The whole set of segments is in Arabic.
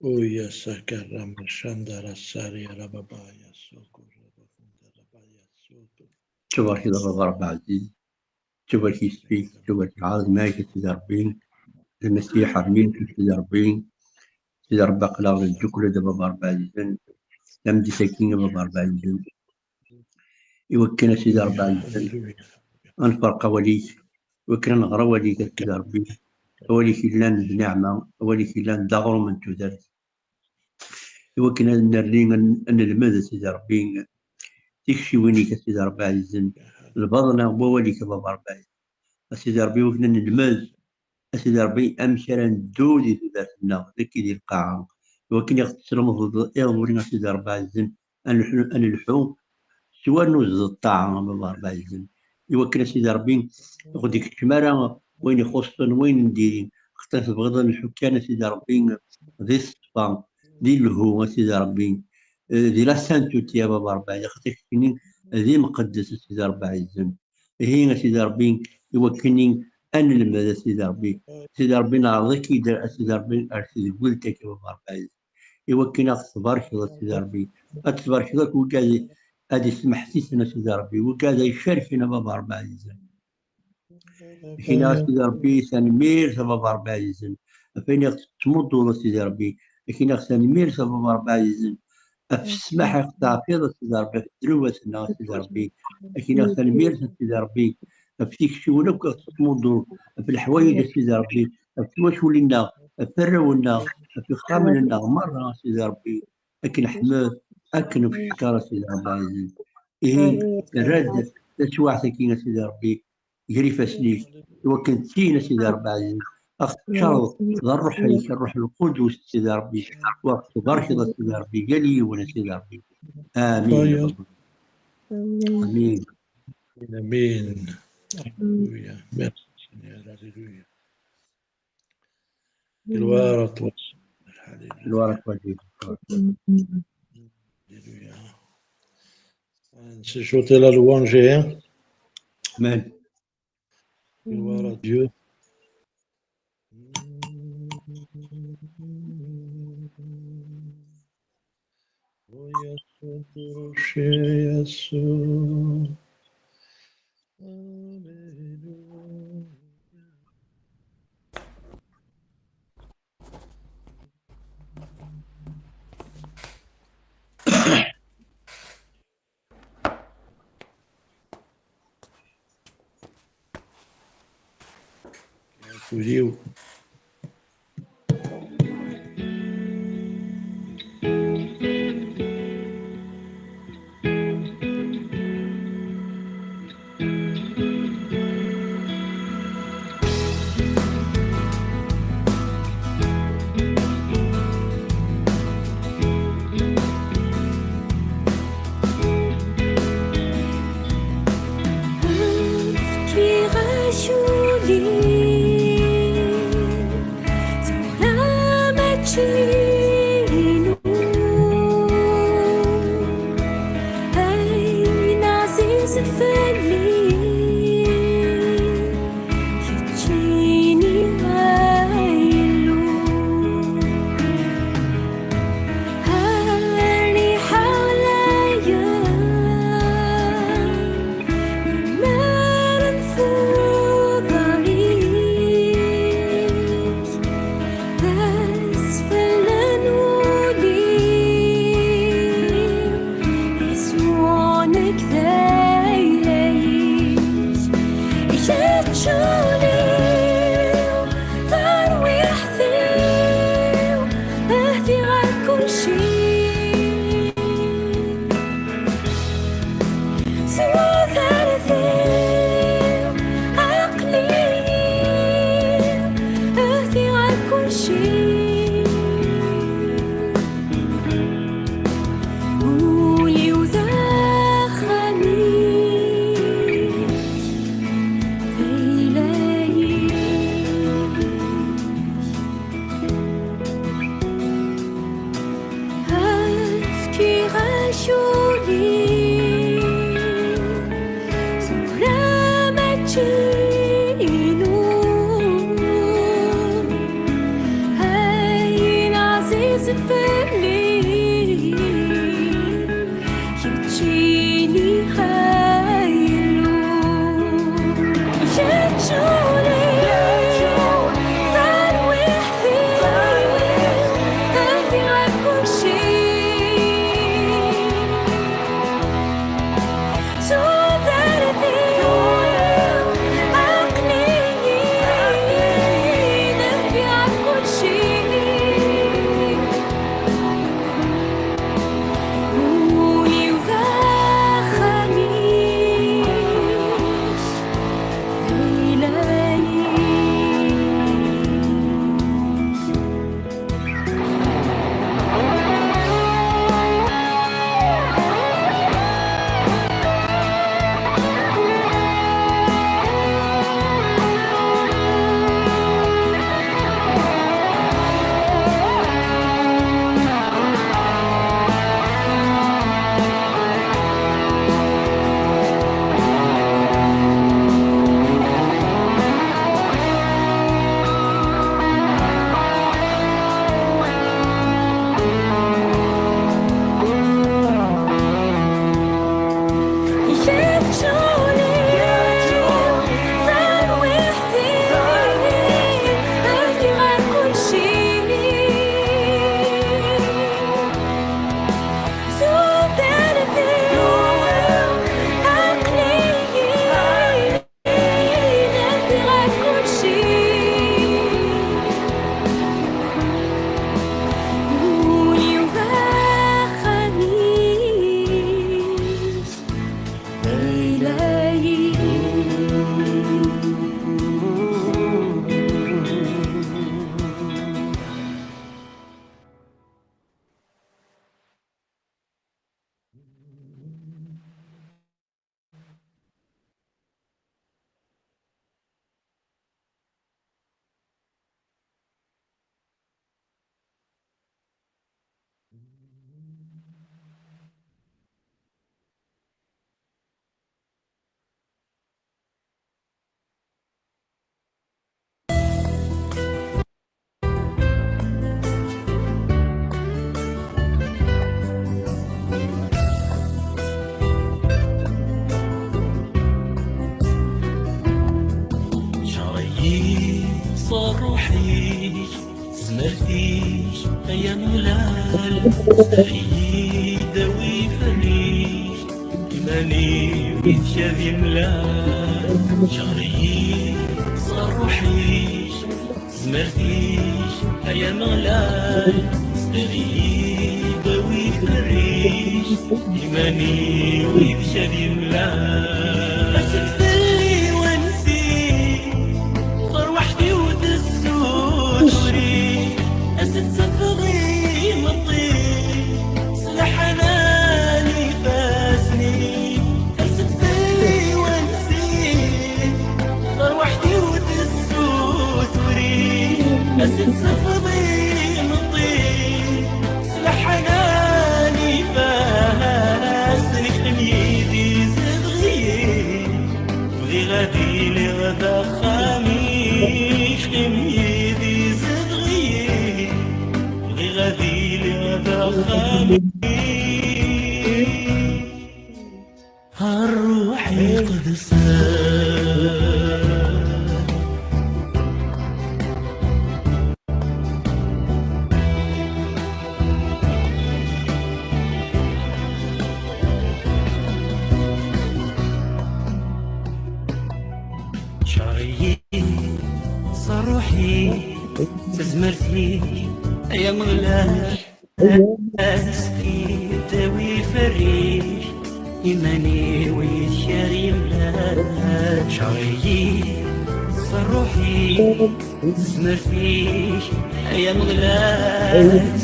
Uya sakarama shandara sari rababaya soko rabakunda rabaya soto. تبارك الله رب العزيز، تبارك يسفيك، تبارك عاود ماجد سيدي ربي، المسيح عمين سيدي ربي، سيدي ربي قلاغ الجكل دابا رب العزيز، لم دي ساكين بابا رب العزيز، يوكلنا سيدي رب العزيز، أنفرق وليك، وكنا نغرى وليك سيدي ربي، وليك لان بنعمة، وليك لان دغر من تودرت، يوكلنا نرلين أن المدى سيدي ربي، تكشي وينيك سيدي رب العزيز، البضنا هو وليك بابا رب العزيز، سيدي ربي وكنا نلمز، سيدي ربي أمشي ندودي تودرتنا، ذكي ديال القاعة، وكنا يغتسل مفضل إيضورينا سيدي رب العزيز، أن الحوم سوا نوز الطاعة بابا رب العزيز، يوكلنا سيدي ربي غديك الشمارة وين يخصن وين نديرين، اختلاف بغض الحكام سيدي ربي ذي الصفا ذي الهو سيدي ربي ذي لا سانتوتي يا بابا رب العزيز، اختشني ذي مقدس سيدي رب العزيز، هي سيدي ربي يوكلني أنا لما سيدي ربي، سيدي ربي نعرضك يدير سيدي ربي أرسل قلتك يا بابا رب العزيز، يوكلنا تبارك الله سيدي ربي، تبارك الله وكاد هذه يسمح سيسنا سيدي ربي، وكاد يشاركنا بابا رب العزيز، كاين سيدي ربي سنمير بابا رب العزيز، فين تمضوا سيدي ربي، كاين سنمير بابا رب العزيز، في السماح يقطع في سيدي ربي، في دروتنا سيدي ربي، كاين سنمير سيدي ربي، في ديك الشغل تمضوا في الحوايج سيدي ربي، في واش ولينا في الرونا في خاملنا مرة سيدي ربي، لكن حماد أكن في الشكارة سيدي ربي العزيز، إيه الرد تسوع سكينة سيدي ربي يجري فاسليك، وكنت سينا سيدي ربي العزيز، أختار ذا الروح هيك الروح القدس سيدي ربي، وقت بارك الله سيدي ربي قالي ولا سيدي ربي، آمين يا رب. آمين آمين. Aleluya. Merci Seigneur. Alléluia. Gloire à toi. Alléluia. الورق وجهك. Alléluia. C'est chanter la louange, hein? آمين. Gloire à Dieu. Oh, Yeshua, Yeshua. Alléluia. Fugiu. Qui rajoute يداوي فريش إيماني ويتشافي ملاك شهري صار روحيش سمرتيش هيا مغلاي يداوي فريش إيماني ويتشافي ملاك أشد اللي ونسيت صار وحدي ودسوت وريح أسد سفري أسد سفضي مطير سلاح حناني فاسني خميدي زد غير بغي غادي لغدا خاميش خميدي زد غير بغي غادي لغدا خاميش هالروحي قدسات روحي تزمرتي يا مغلاش أسكي تاوي فريش إيماني ويشاري ملاش شعري صار روحي تزمرتيش يا مغلاش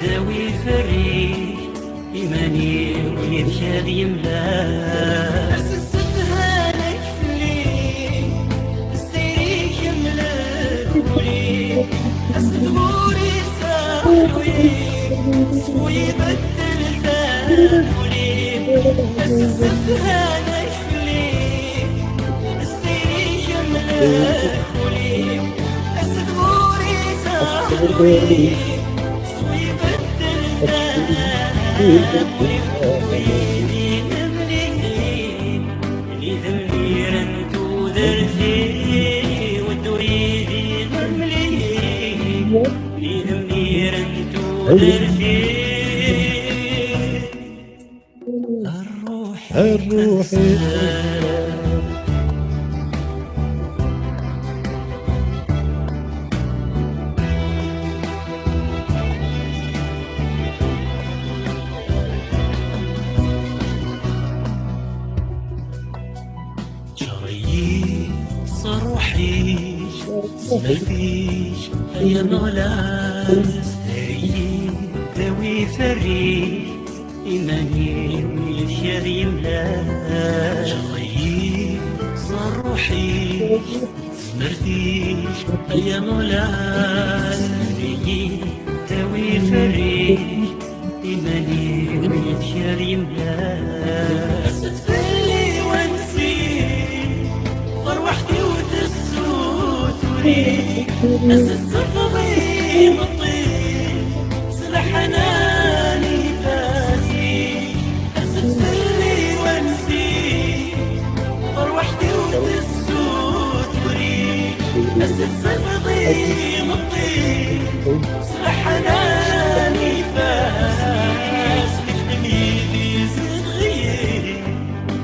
تاوي فريش إيماني ويشاري ملاش أسدوري ساحوي ويبدل وليك السفرة نشليك السيري شملك وليك السدوري تحويك صويب التلفاك ويدي نمليك اللي رنتو ذرتي وتريدي نمليك اللي رنتو ذرتي الروح شريك صروحيش سمعتيش يا مغلال ستريك ذوي فريش إيماني ويشير يملا شريك صروحيش سمعتيش يا مغلال ستريك ذوي فريش إيماني ويشير يملا الصفغي مطير سلاح حناني فاسي أسفلي وانسي فروحتي وتسود وريد الصفغي مطير سلاح حناني فاسي بيدي صدغي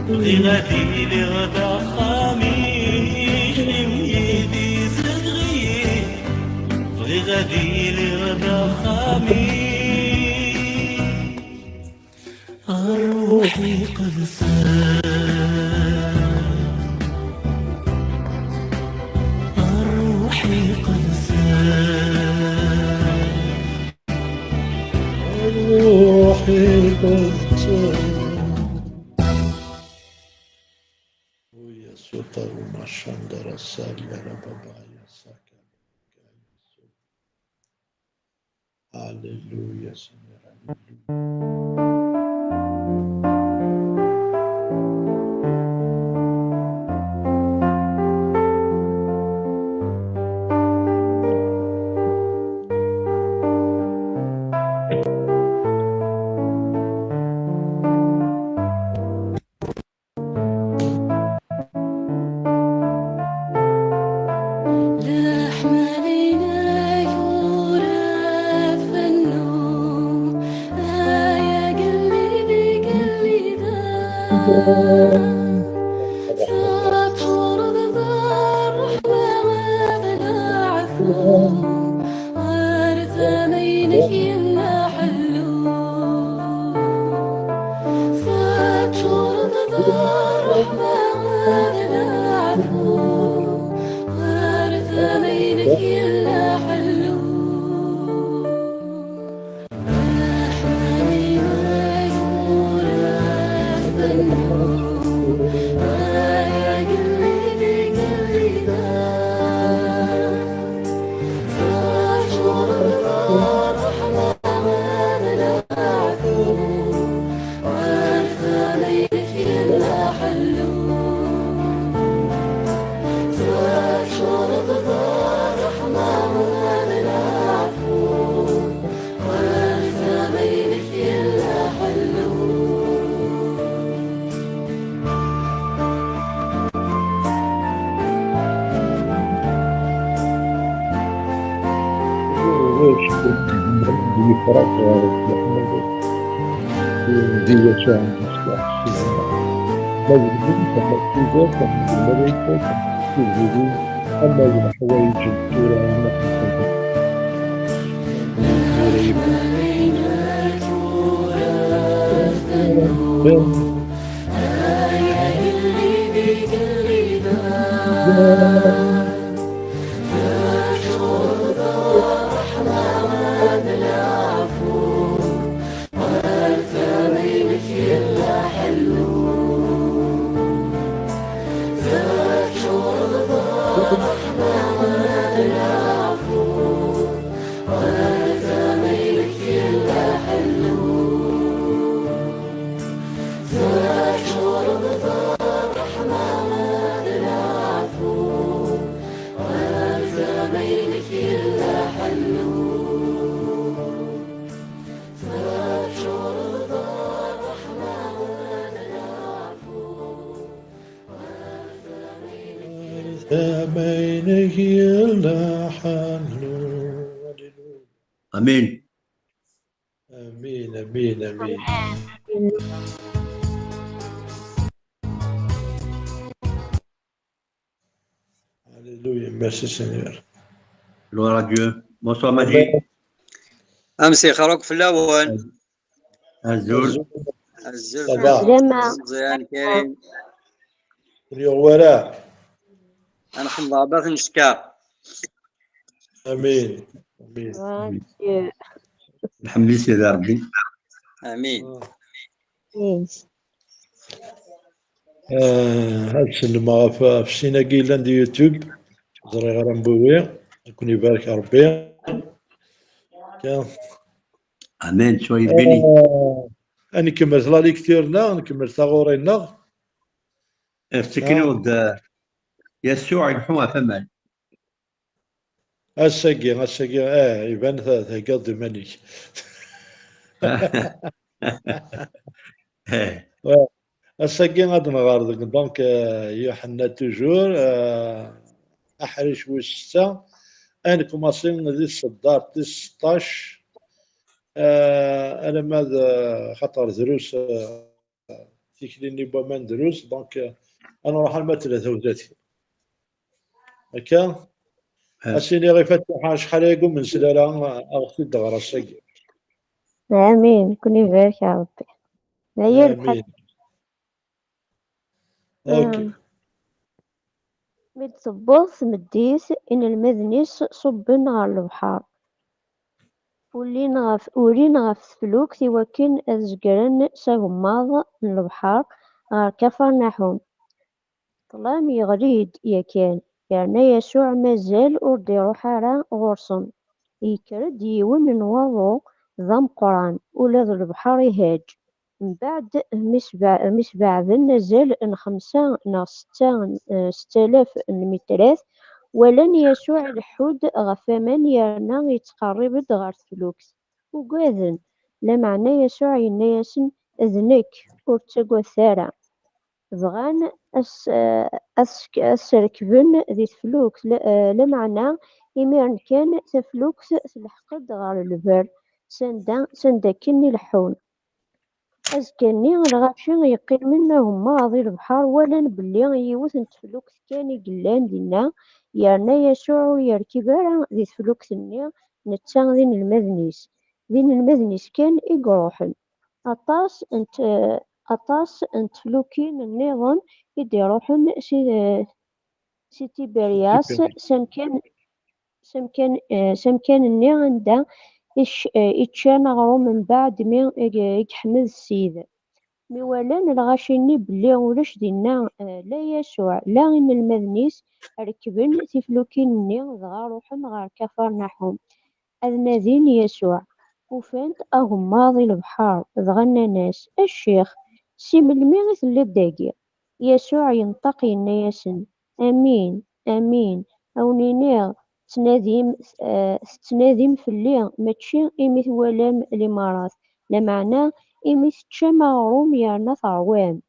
بغي غادي لغدا خاميش بيدي غادي لغدا خامي روحي قد روحي قد روحي قد ويا سوطة وما شندر السالة بابا يا ساكن Hallelujah, Señor. Hallelujah. أما الحوايج الكورة أمينك يلا حنو. امين. آمين آمين آمين. Alléluia, merci Seigneur. gloire à Dieu. Bonsoir Majid. امسي خروق في الاول الزول. الزلفة صباح مزيان كريم اليوم وراء. انا خنضابات نشكا آمين آمين. الحمد لله سيدي ربي. امين. هاد السلمة في السيناكي لاند يوتيوب زري غير مبوي يكون يبارك ربي. كان امين. شوي بيني. أنا كملت لا ليكتيرنا نكمل ثغورينا. افتكروا يسوع يلحوها فمال. الساقي يبان ثقاد مانيك. الساقي غادي نغارضك دونك يوحنا توجور أحرش وستة أنا كوماسين دي الصدار دي 16 أنا ماذا خطر دروس تيكليني بومان دروس دونك أنا راح الماء 33 هكا. أسيني غير فتح شحال يقوم من سلالة أغسل دغرا الساقي. آمين كن يبارك يا ربي. هي آمين. أوكي. مد صبوث مديس إن المذنيس صبن على البحر ولين غف فلوك وكن أزجرن سهماض من البحر كفر نحوم طلام يغريد يكان يعني يسوع مازال أردي روحارا غرصن يكرد يون نواضو ضم قران ولا ذو البحر يهاج من بعد مش بعد نزل خمسة ستة آلاف المترات ولن يسوع الحود غفامان يرنا يتقرب غار فلوكس وقاذن لا معنى يسوع ينايسن أذنك ورتقوى ثارا ضغان أسركبن ذي فلوكس لا معنى إميرن كان تفلوكس تلحقد غار البر سندا كني لحون أزكاني الغاشي يقيل منهم ماضي البحر ولن بلي يوث نتفلوكس كان يقلان دينا يرنا يسوع يركبارا ذي تفلوكس النيا نتسان ذين المذنيس كان يقروحن أطاس انت فلوكين النظام يديروحن سي تيبرياس سمكان النيا عندا إتشان غرو من بعد مي يحمد السيد ميوالان الغاشيني بلي ولاش دينا لا يسوع لا إن المذنيس ركبن تفلوكين دغا روحن غار كفر نحوم أذنذين يسوع وفانت أهم ماضي البحر دغنا ناس الشيخ سي ملمي اللي داقي يسوع ينطقي الناسن أمين أمين أونينيغ تناديم في الليل ماشي إمي ولام الإمارات لا معناه إمي تشمع غروم يارنا ثروان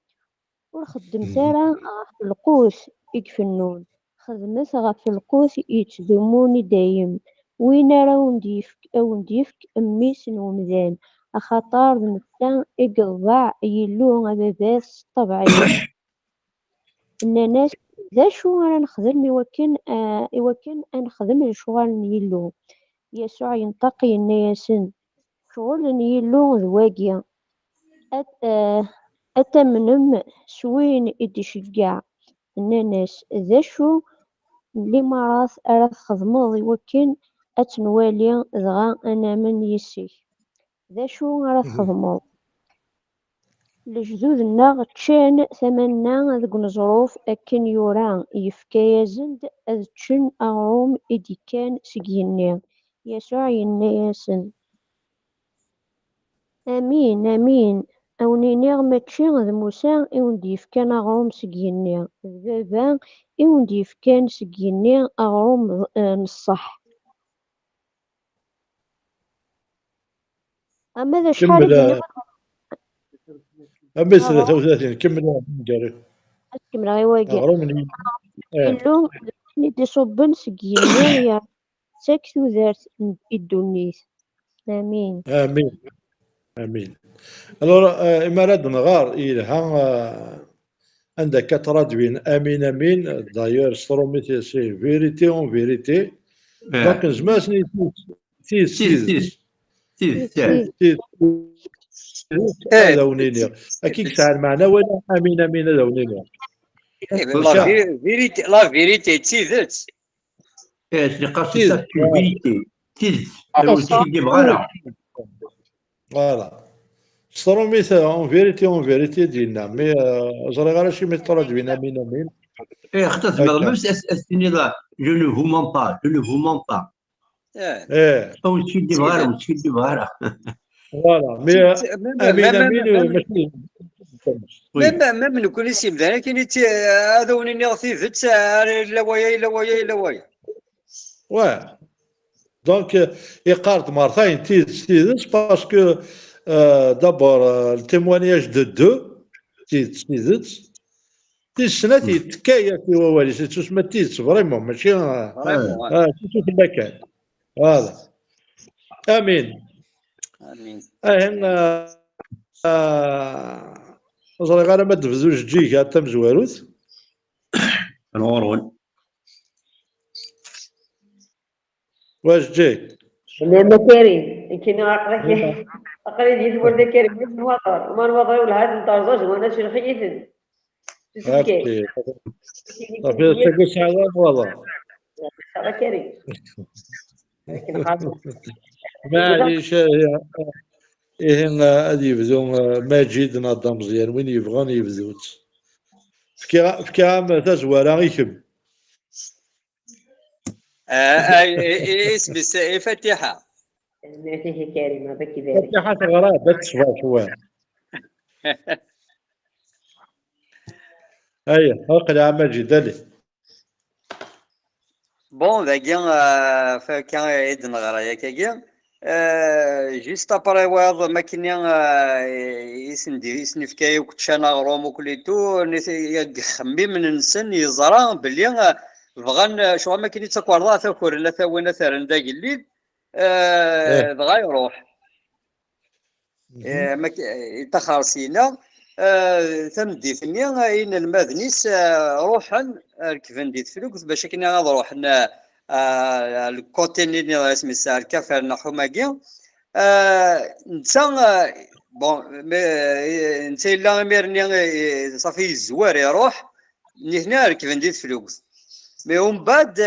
والخدم تارا غف القوس يكفنون خدمت غف القوس يتذموني دايم وين راون ديفك أميسن ومذان أخطار نتا إقضاع يلو غباباس طبعية إن ناس ذا شو أنا نخدم إوكن نخدم الشغل يلو يسوع ينتقي الناسن شغل يلو ذواقيا أتمنم شوين إدشجع الناس ذا شو اللي مراث أرث خدمض يوكن أتنوالي ذغا أنا من يسيك ذا شو أرث خدمض لجدود الناغ تشان ثمنا ذق نظروف أكن يوران يفكا يزند أذتشن أغروم إدي كان سجيني يسوع ينياسن أمين أمين أونينيغ ماتشين ذ موسى إوندي يفكان أغروم سجيني ذبابا إوندي يفكان سجيني أغروم نصح أما ذا شحال أما 33 كمل قاري كمل غير واقع أغرمني. يلو نيدي صبن سقيني يا ساكتو ذات الدنيت. آمين. امين امين. الور امارات نغار إلها عندك ترادوين امين امين داير ستروميتي سي فيريتي اون فيريتي دونك نجماسني تيز سيد تيز سيد سيد تيز إيه هذا ونينيا اكيد ساعة المعنى ولا امين امين هذا ونينيا لا فيريتي لا فيريتي تيزت. اللي قاصد تيز فيريتي تيز هذا الشيء اللي بغانا فوالا ستروميتي اون فيريتي ديالنا مي جري غير شي مي ترادوين امين امين اختص هكا ميم اسني لا جو نو فو مون با جو نو فو مون با ايه او الشيء اللي بغانا والشيء اللي بغانا فوالا مي امين امين ماشي وي ميم نكون اسم ذا كاين هذا ونيني غثيفت لا ويا لا ويا لا ويا. واه دونك يقارد مرتين تيزس باسكو دابور التيموانياج دو تيزس تيسنات يتكايا في ووالي تسمى تيزس فريمون ماشي فريمون. تيزس في المكان هذا امين. امين. نظري غير ما تفزوج تجيك حتى مزواروت نورون واش جاي لما كريم يمكن أقري يدور كريم من الوطن وما الوطن ولا هذا الطرزاج وانا شنو خيثن عرفتي صافي تقول ساعه والله هذا كريم لكن خاطر معليش إيه غادي يبدو ماجد نظم مزيان وين يبغون يبدوت فكي عام تزوارا يكم اسم فاتحة. فيه كريم هذا كذلك فاتحة غرابة تصفى شوية أي أقلع ماجد لي بون ذاكيا فكان يدنا غرايا كاكيا جيست ابري واض ما كاين يسندي فكايا وكتشانا غروم وكليتو يخمم من الانسان يزرى بلي بغان شو ما كاين تاكوردا تاكور لا ثاوينا ثارن داك الليل بغا يروح ما تخارسينا تمدي ثنيا إن المذنيس روحا ركبن ديت فلوك باش كنا غاد روحنا الكوتي اللي اسمي الساعة الكافر نحو ماكيا نتا بون نتا إلا ميرني صافي الزوار يروح هنا ركبن ديت فلوك مي ومن بعد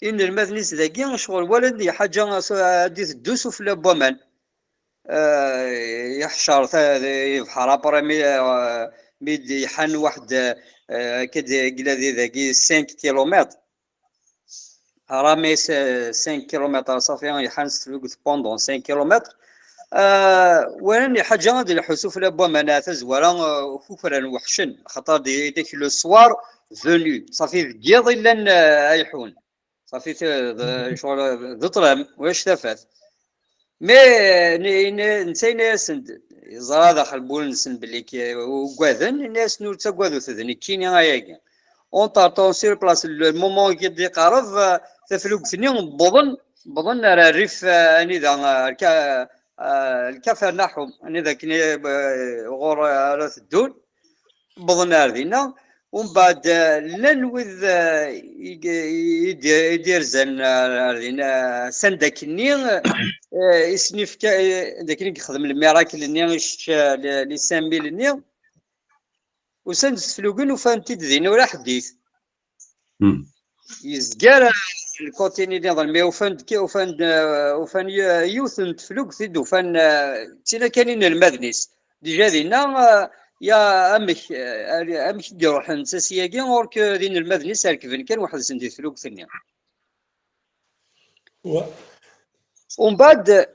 إن المذنيس ذاكي شغل ولد حاجة ديت الدوس في البومان يحشر يبحر ابرا ميد يحن واحد كد قلا ذاكي 5 كيلومتر رامي 5 كيلومتر صافي يحن ستلوك بوندون 5 كيلومتر وين حاجه ديال الحسوف لابوا مناث زوارا فوفرا وحشن خاطر ديك لو سوار فوني صافي ديال الا يحون صافي شغل ضطرم واش تفات مي نسينا سند زرا داخل بول نسن بلي وكواذن الناس نور تاكواذو تذني كيني غاياكي اون طارطون سير بلاص المومون كي قارف تفلوك ثني بضن راه الريف اني ذا الكافر نحوم اني ذاك غور راس الدول بضن ردينا ومن بعد لن وذ يدير زن ردينا سندكني يسنيف داك اللي يخدم الميراكل اللي لي سامبيل اللي وسند فلوكن وفهمتي دينا ولا حديث يزكار الكوتيني اللي نظن مي وفان يوثن تفلوك ثيد وفان تينا كاينين المذنيس ديجا دينا يا امك يروح نساسياكي اورك دين المذنيس ركبن كان واحد سندي فلوك ثانيه ومن بعد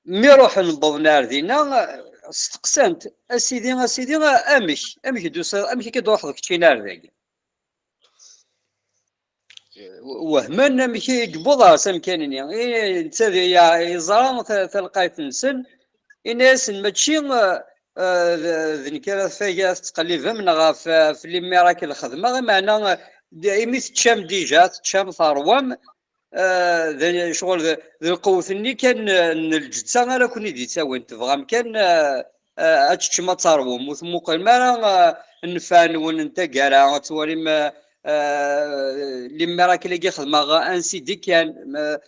مي روح نبض نار دينا استقسمت اسيدي امك دوس امك كيدور حظك في نار ذاك وهمن امك يقبضها سمكانني انت يا يزرا تلقايت نسن الناس ماشي ذنك فيا تقليبها من في لي ميراكل الخدمه غير معنا دائما تشام ديجا تشام ثروام شغل ذا القوثني كان الجدسة انا كوني دي تساوين تبغى كان اتش ما ثروم وثموقل ما نفان وننت كارا توري ما لما راك اللي خدمة انسي دي كان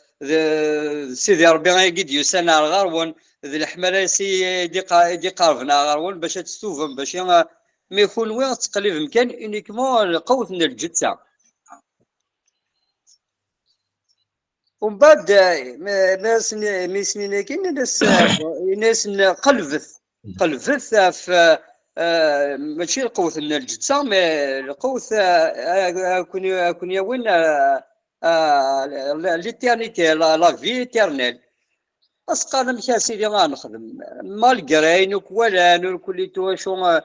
سيدي ربي غيقيد يسانا غارون ذي الحمالة سي دي قارفنا غارون باش تستوفم باش ما يكون وين تقليب مكان انيكمون القوث من الجدسة. ومن بعد ناس سنين كاين ناس قلبث في ماشي القوث من الجدسة مي القوث كون يا وين ليتيرنيتي لا في ايترنيل. اسقى مشى سيدي غنخدم مالغرين وكوالان وكليتو شو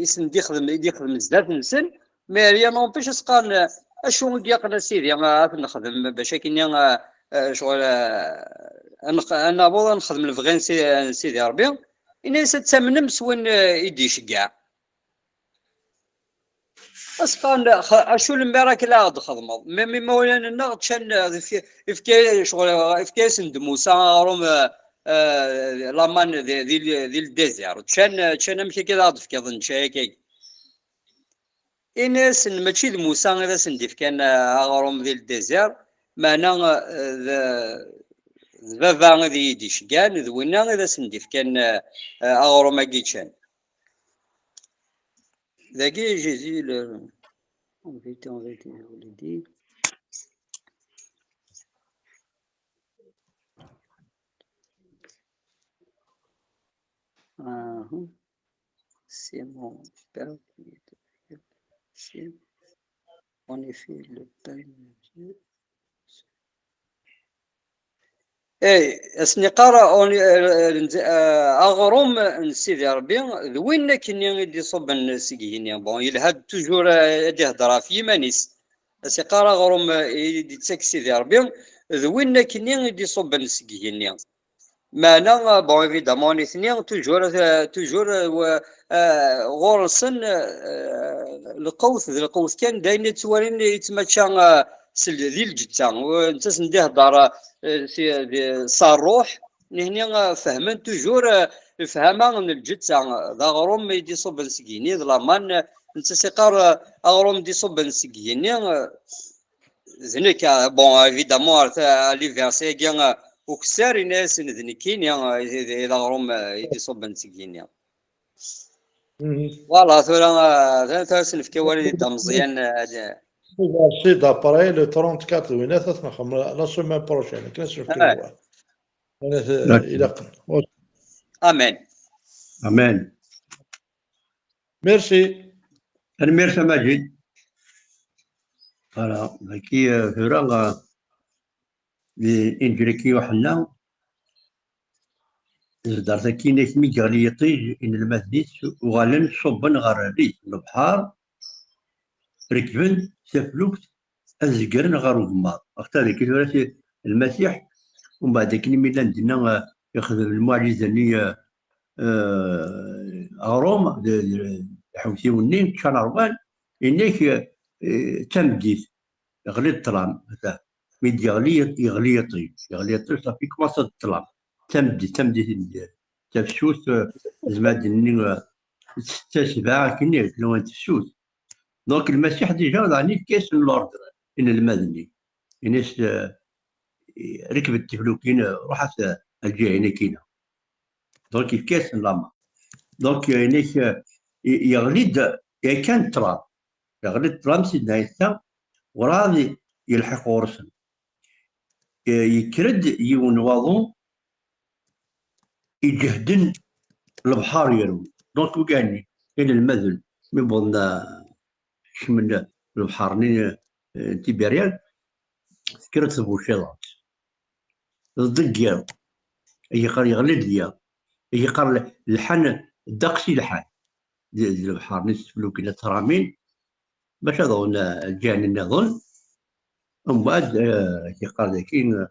يسن يخدم بزاف نسن مي ريا نونبيش اسقى اشو ديقنا سيدي نخدم باش كاين شغل انا بغا نخدم الفغين سيدي ربي الناس تسمن مسوين يديش كاع اسقان اشو المراك لا غاد خدمه مي مولانا النغد شان في شغل في كاس ندموسا روم لامان ذي الديزير شان مشي كذا غاد في كظن شاكي الناس ماشي الموسى غير سنديف كان غروم ذي الديزير معنا بابا غادي يديش كان ذوينا غير سنديف كان غروم كيتشان ذاكي جيزي on ولدي c'est mon père en effet le Père de Dieu. اسني قرا اغروم نسيدي ربي وين كني يدي صب السكيني بون يلهد توجور يدي هضره في مانيس اسي قرا غروم يدي تاكسي دي ربي وين كني يدي صب السكيني معنا بون ايفيدامون اثنين توجور غورسن القوس كان داين توالين يتمشى ذي الجتا وانت سنديه دار صاروح هنا فهمن توجور الفهمه من الجتا ذا غروم يدي صب السكيني ذا لامان انت سيقار غروم دي صب السكيني زنيك بون ايفيدامون لي فيرسي كان وكسار الناس ذنكين ذا غروم يدي صب السكيني فوالا ثورا سنفكي والدي مزيان C'est d'après le 34 وين تنخم لا سيمين بروشين كنا نشوف كيف الى امين امان ميرسي انا ميرسي ماجد فوالا كي هورا انجريكي وحنا دارت كي مي غاليطيج ان المهديس وغالن صبن غراري البحر ركبن سفلوكت ازقرن غارو غمار اختار كي المسيح ومن بعد كي ميلان دينا ياخذ المعجزه اللي غروم حوتي ونين كان ربان انك تمديت يغلي الطلام هذا ميد يغلي صافي كماص الطلام تمديت تفشوت زماد اني 6 7 كني لو انت تفشوت دونك المسيح ديجا راني كاس لوردر ان المدني الناس ركبت التفلوكين روحت الجايين كينا دونك كاس لاما دونك يعني يغليد كان تراب يغلي الترام سيدنا عيسى وراضي يلحق ورسن يكرد يون واضو يجهدن البحار يرون دونك وكاني كاين المذل من بضنا من البحر نين تيبيريال كرت بوشيلات الضجير يغلي ديال يقر الحن الدقسي الحن البحر نسفلو كنا ترامين باش هذا الجاني النظل ومن بعد يقال ذاكين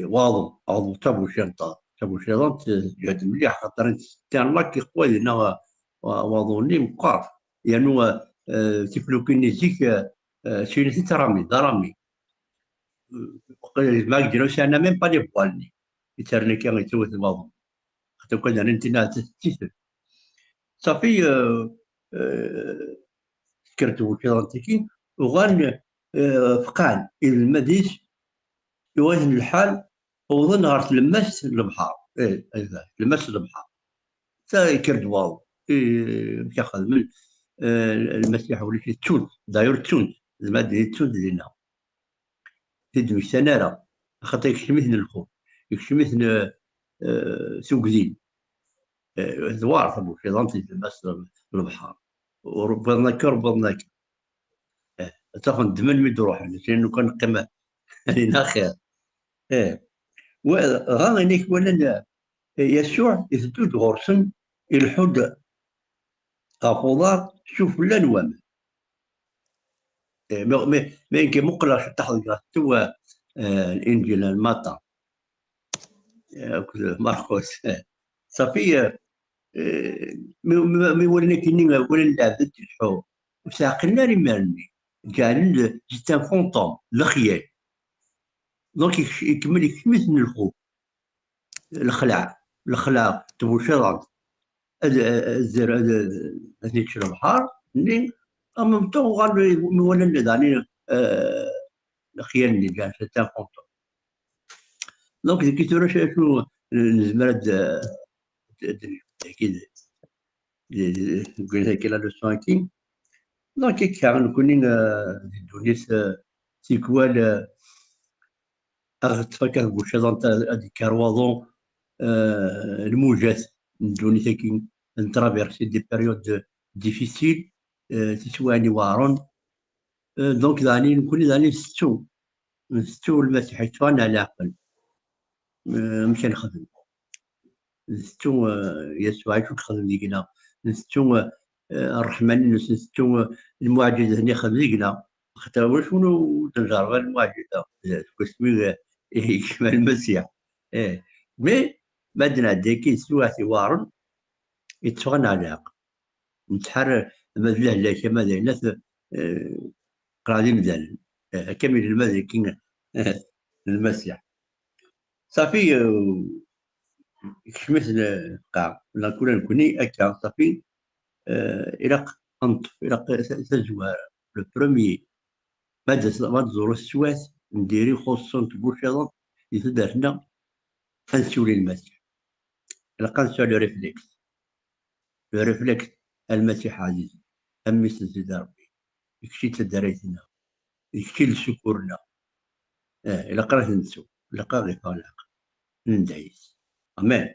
واضو عضو تابو شنطة جهد مليح خاطر كان لاكي قوي لنا واضوني مقاف يعني تفلوكين نزيك شيني ترامي ضرامي ما قدروش انا ميم با لي بوالني يترني كان يتوت البابا حتى كان انا انتنا تستيف صافي سكرت وكذا وغان فقان المديش يوازن الحال وظن نهار تلمس البحر تلمس البحر تا يكرد واو ياخذ من المسيح ولا شي تونس داير تونس المادة تونس لينا تدمج سنارة خاطر يكشمثنا الخوف يكشمثنا سوق زين زوار ثمو في ضمتي تلمس البحر وربنا كربنا تاخذ دمن ميد روح لانه كان قمه علينا خير وغانيك ولا يسوع يثبت غرسن الحد قافوضات شوف لا نوام ما يمكن مقلع تحت تو الانجيل الماتا مرقس صافي مي ولنا كيني ولا لعبت الحو وساقنا رمالني كان جيت ان فونطوم الخيال دونك يكمل يكمل الخوف الخلع تبوشرات الزر هذيك البحر اللي أمام تو غالي ولا اللي داني الخيال اللي كان سيتان فونطوم دونك كي تروح شنو الزمرد اكيد قلنا كي لا لو سانكين دونك كان كونين دونيس سيكوال تفكر بوشازون هذيك كاروازون الموجات دوني كي نترافيرسي دي بيريود ديفيسيل تسواني وارون دونك داني نكون داني ستو المسيح يتفانى على عقل مشى نخدم ستو يسوع يشوف خدم ديكنا ستو الرحمن ستو المعجزة هني خدم ديكنا حتى شنو تجرب المعجزة كسمي يشمل المسيح مي بعدنا ديكي سواتي وارن يتفغن على عقل نتحرر مثله لا كما الناس قاعدين مدان كمل المذل كينا المسيح صافي كشمثنا قاع لا كنا نكوني اكا صافي الى انطف الى تزوار لو بروميي ما تزور السوات نديري خصوصا تبوشاض يتدارنا فنسولي المسيح الى نسول لو ريفليكس المسيح عزيز امي سيدي ربي يكشي تداريتنا يكشي لشكورنا الى قرات نسو الى قرات غفالق ندعيس امان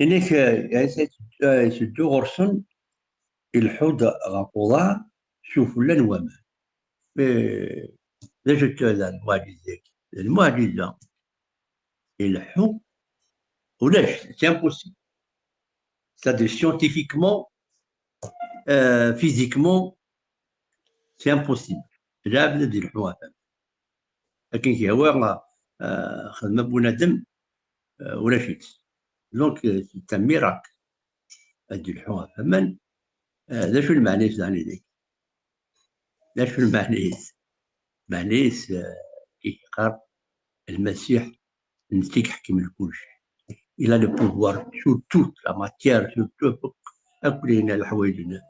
إنك يسدو غرسن الحوض غاقوضا شوف لن وما لا جت هذا المعجزة الحب ولاش سي امبوسيبل c'est-à-dire scientifiquement physiquement c'est impossible لا بد ندير الحوا لكن كي هو خدمة بنادم ولا شيء دونك سي ميراكل هادي الحوا فمن لا شو المعنى يعني ذيك لا شو معنى كي قال المسيح نتيك حكم الكل شيء il a le pouvoir sur toute la matière sur tout أكلنا الحوايجنا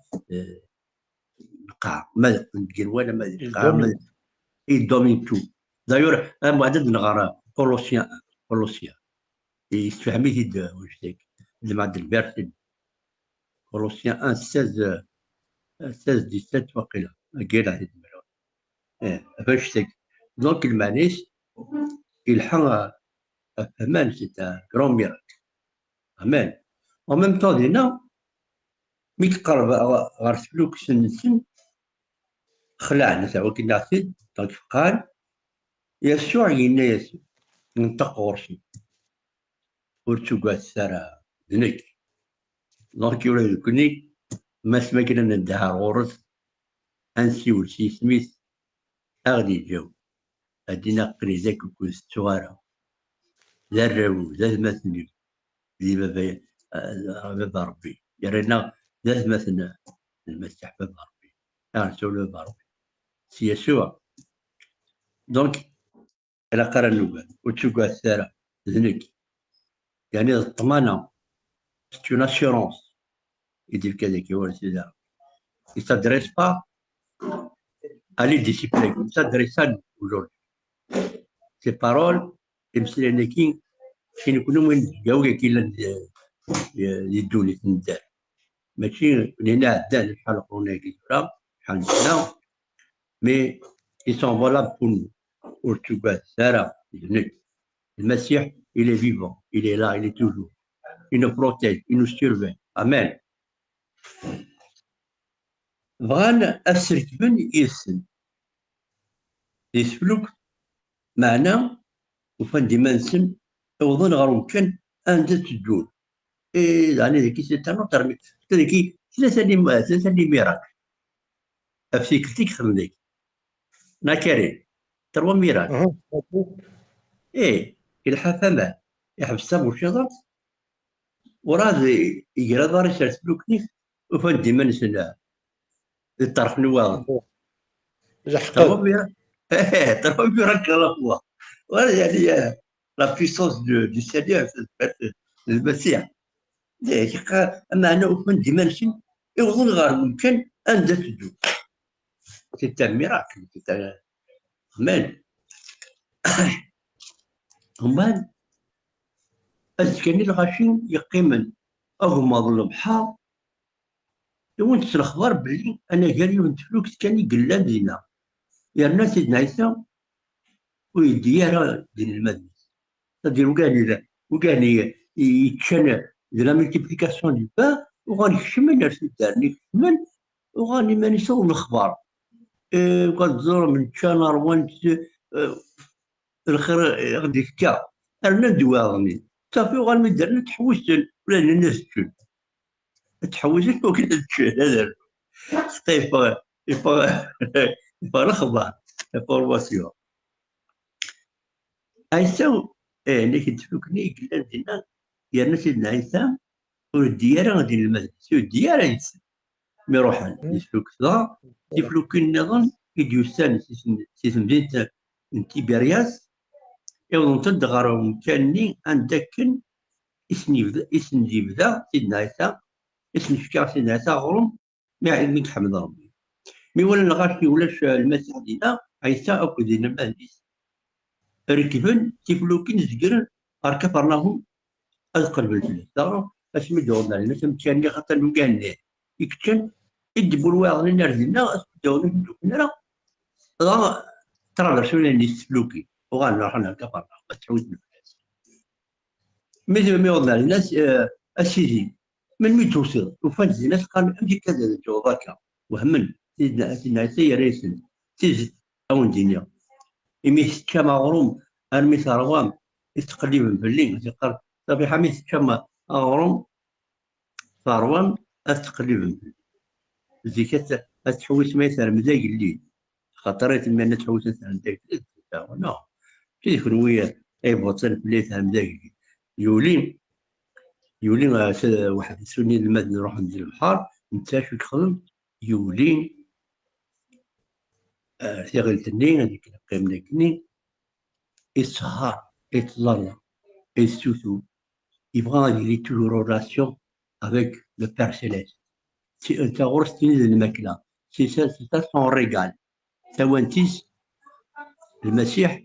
القاع ما ندير ولا ما ندير القاع il domine tout d'ailleurs معدد نغرى كولوسيان يستفهمي واش ديك المعدل البارسل كولوسيان 1 16 17 وقيلا قال هذه المرة فاش ديك دونك المعنيش الحق أمان سي ان كرون ميراكل أمان en même temps دينا مي تقرب غير سلوك سن خلعنا تاع كي نعطي دونك قال يسوع ينا يسوع ننطق غرسي ورتوقات سارة دنيك دونك يولي يكوني ما سما كنا ندها غرس انسي ولسي سميث اغدي جو ادينا قريزاك وكون ستوارا ذا الراو ذا المثل ذي بابا ربي يرينا ذا مثلنا المسيح باب ربي رسول باب ربي سي يسوع. دونك إلا قرا النوبل وتشوكا السارة ذنك يعني الطمانة c'est une assurance يدير كذاك هو السيدة. Il ne s'adresse pas à les disciples, il s'adresse à nous aujourd'hui. Ces paroles تمثل لكن كي نكونوا من جاوي كي يدوا لي تندار ماشي لينا عدان شحال قرونا كي ترى شحال سنة مي ils sont valables pour nous. Portugal, Sarah, le Messie, il est vivant, il est là, il est toujours. Il nous protège, il nous surveille. Amen. بغان أسركبن يسن يسفلوك معنا وفان ديما نسن يوضن غير ممكن أن تدول. يعني ذيك سيتانا ترمي ذيك ثلاثة لي ميراك أفسيكلتيك خليك ناكاري تروا ميراك الحفامة يحبس تابو الشيطان وراد يقرا داري سلسلوكني وفان ديما نسن الطرح نواض تروا ميراك تروا ميراك الله ولا يعني لا بيسونس دو سينيور المسيح ذيك اما انا وفن ديمانسين يوضن غير ممكن ان تدو سيتا ميراكل سيتا مان همان اسكني الغاشين يقيمن اغمض البحر وانت الاخبار بلي انا قال ونتفلوك كان قلان دينا يا الناس سيدنا عيسى ويديارا دين المدنس تدير وكان يتشنى de la multiplication du pain وغادي يكشمن الدار يكشمن وغادي ما نساو الاخبار وكتزور من تشانر وانت الخير غادي يفكا انا ندواغني صافي وغادي درنا تحوس ولا الناس تشن تحوس وكذا تشن هذا سقيفه يبقى الاخبار انفورماسيون عيسى اللي كتفكني قلنا دينا يا الناس سيدنا عيسى والديارة غادي للمدرسة والديارة يتسن مي روحان يسلوك كذا يفلوك النظام يديوسان سي مدينة تيبيرياس يوضن تدغرهم كاني عندك اسم يبدا سيدنا عيسى اسم فكا سيدنا عيسى غرم ما علمك حمد ربي مي ولا الغاشي ولاش المسيح دينا عيسى أو دينا المهديس ركبن تيفلوكين زقرن أركبرناهم أذكر بالفلس اسمي دورنا لنا تمتشاني خاطر وكان يكتشن يدبوا الواغ لنا رزقنا دورنا نرى ترى رسولنا نسلوكي وغانا رحنا كفرنا بس تعودنا مثل ما يوضنا الناس السيدي من مين توصل وفانز الناس قالوا امشي كذا جوابك وهمن سيدنا عيسى ريسن تيز او الدنيا يميس كما غروم ارمي ثروام يتقلب بالليل يقال صافي حميس كما غروم ثروام تقلب زيك تحوس ما يثار مزاج الليل خطرت ما نتحوس عندك نو كيف ويا اي بوصل بلي ثار مزاج يولي واحد سني المد نروح ندير البحر نتا شو تخدم يولي ثغلتني هذيك قيمنا كني يسهر يتظلم يسوسو يبغى يدير توجور رولاسيون افيك لو بير سيليست سي انت غرستي الماكله سي سا سون ريغال توانتيس المسيح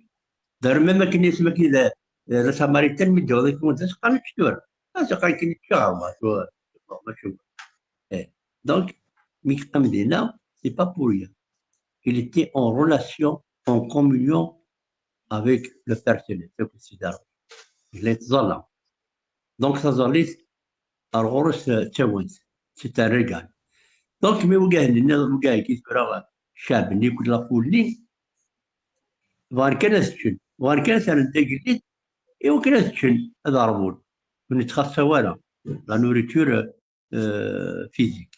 دار ما كان يسمى كذا لا ساماريتان من جوزك وانت قال تشتور هذا قال كي تشاو ما شوف دونك مي قام دينا سي با بور ريان il était en relation en communion avec le Père Céleste le considère il est ظلم donc ça ظليت الغرس تاونس c'est un régal donc مي وقاه لنا وقاه كي ترى الشعب اللي كل فولي وان كان سجن وان كان سنة دقيقة إيوا كان سجن هذا ربول ونتخصص ولا لا نوريتور فيزيك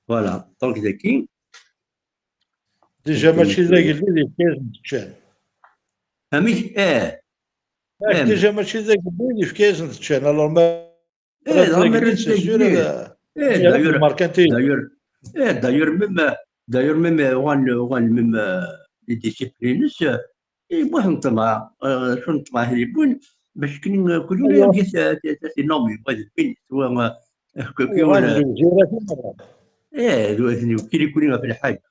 فوالا دونك ذاكي ديجا ماشي ذا قلت لي كاين تشان مش ديجا ماشي ذا قلت لي في كاين تشان الوغ ما زعما سي سور ايه يعني في الماركانتيل. داير ميم وان ميم لي ديسيبلينس المهم طمع شنو طمع هريبون باش كل يوم أيوة. سي نورمي بغيت بين سواء غادي كيون وزيرة في المرة. دوازني وكيل يكون في الحاجه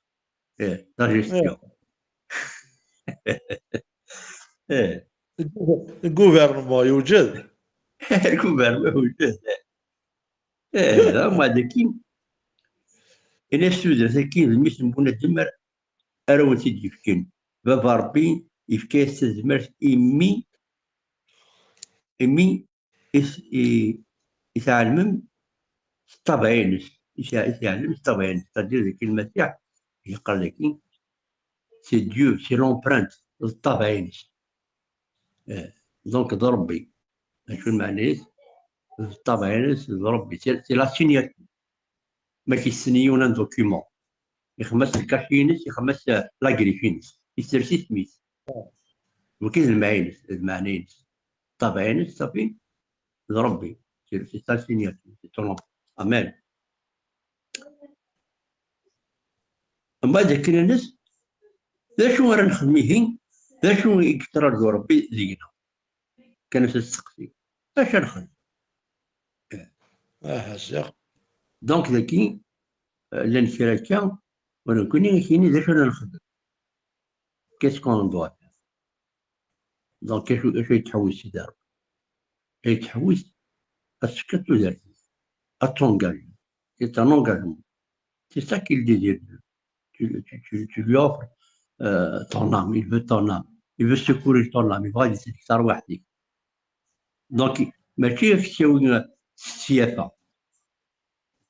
لا جيستيون الجوفرنمون يوجد. الكوفرنمون موجود هما ذاكين الا السوده ذاكين الميس نبونا دمر اراو تيجي يفكين بابا ربي يفكي الزمر إمي يتعلم طبعينس يتعلم طبعينس تدير ذيك المسيح يقال لك سي ديو سي لومبرانت طبعينس دونك ضربي شنو معناه طبعينس ضربي سي لا سينياتور ماشي سنيون دوكيومون يخمس الكاشينس يخمس لاكريفينس يسرسي سميث وكاين المعنينس طبعينس صافي ضربي سي سا سينياتور سي طون امان من بعد كاين الناس لا شنو راه نخدميه لا شنو يكثر ربي زينا كان تسقسي اش نخدم هسه دونك ذاكي لان شراكه وانا كوني كاينين لا شنو نخدم كيسكون دوا دونك اش يتحوس يدار يتحوس اسكت ودار اتونغاج سي ان انغاجمون سي سا كيل ديزير tu lui offres ton âme, il veut ton âme, il veut secourir ton âme, il va dire c'est ça وحدك. دونك ماشي كيساوي السيافه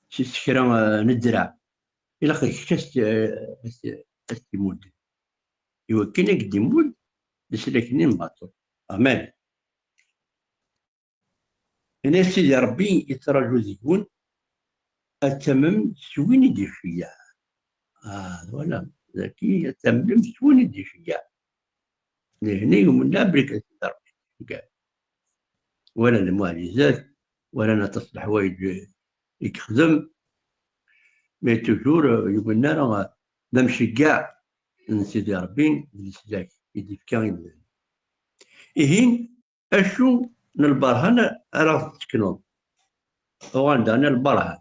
شي كرا ندرع الا خشت استيمود ايوا كاين قد يمود لسلكنين باطل امان هنا سيدي ربي يتراجو زيون التمم سوين يدير فيا ولا ذاكي التمم سوين يدير فيا هنا ومن لا بريك ربي ولا المعجزات ولا انا تصلح حوايج يخدم مي توجور يقولنا راه نمشي كاع سيدي ربي نسلاك يدي كان إهين أشو البرهان راه تسكنون وعندنا البرهان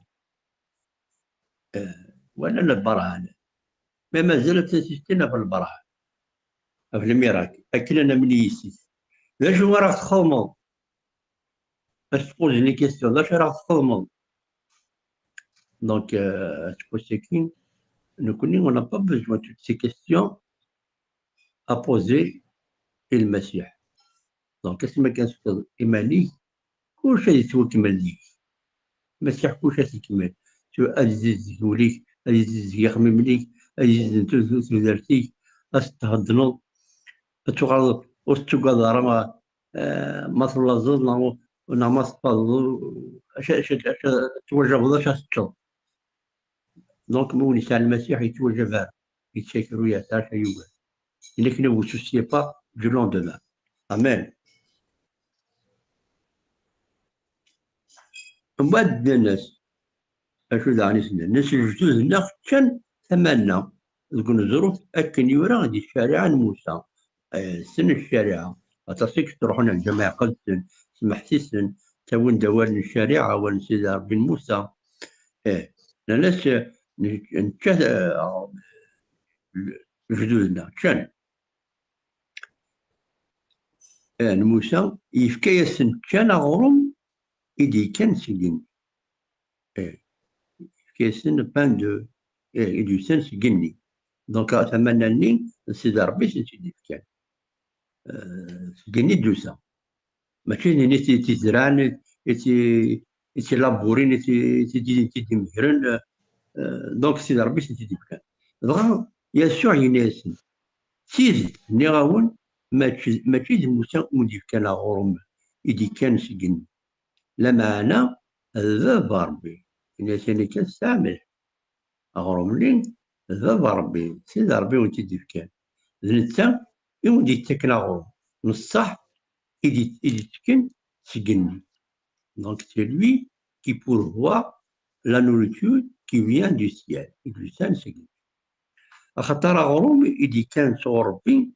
ولا البرهان ما زالت تسيستينا في البرهان في الميراك أكل أنا من يسيس لاش راه تخدمون باش تبوزني كيستيون لاش راه تخدمون دونك تكون ساكين نكوني on n'a pas besoin de toutes ces questions à poser للمسيح دونك اسمع كان إيماني كلشي يتوكمل ليك المسيح كلشي يتكمل شو أزيز يوليك أزيز يخمم ليك أزيز نتوزو تودرتيك أستهدنو أتوغال أستوغال راه ما تلازلنا ونعم أستفاضلو أش توجه بضاش أستشل دونك مولي تاع المسيح يتوجه فار يتشكرو يا تاع يوغا إنك ne vous souciez pas du lendemain أمان من بعد الناس أشو دعني سنة الناس الجدد هنا كان ثمنا تكون ظروف أكن يورا غادي الشارع موسى سن الشارع أتصيك تروحون الجماعة قدسن سمح سيسن تاون دوار الشارع وان سيدي ربي موسى الناس نتشاه جدودنا كان موسى يفكي السن كان غرم إيدي كان سجن كيسن بان دو إدوسان سجني دونك تمنى سيدي ربي سيدي كان سجني دوسا ماشي ني تزرعن تي لابورين تي مهرن دونك سيدي ربي سيدي كان دغا يسوع يناسن سيد ني غاون ماشي موسى مدير كان غورم إدي كان سجن لا معنى ذا ربي يناسني كان استعمل غروم لين ذا ربي سيدي ربي وانت كان نتا يودي يتكنا غروم نصح إدي تكن سجني دونك سي لوي كي بور voir la nourriture qui vient du ciel et du Saint-Seigneur. خاطر غروم إذا كان سو ربي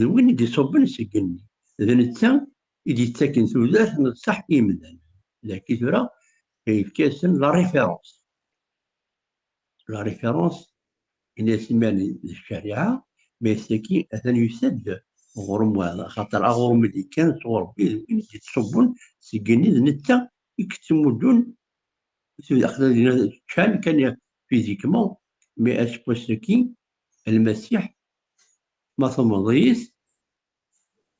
وين يدي صب نسكني إذا نتا يدي تاكن ثلاث نصح إيمدان لكن ثرا كيف كاسن لا ريفيرونس إن سمان الشريعة ما ساكي أثن يسد غروم هذا خاطر غروم إذا كان سو ربي وين يدي تصبون سكني نتا يكتمون شحال كان فيزيكمون مي أسبوسكي المسيح ما ثم ضيس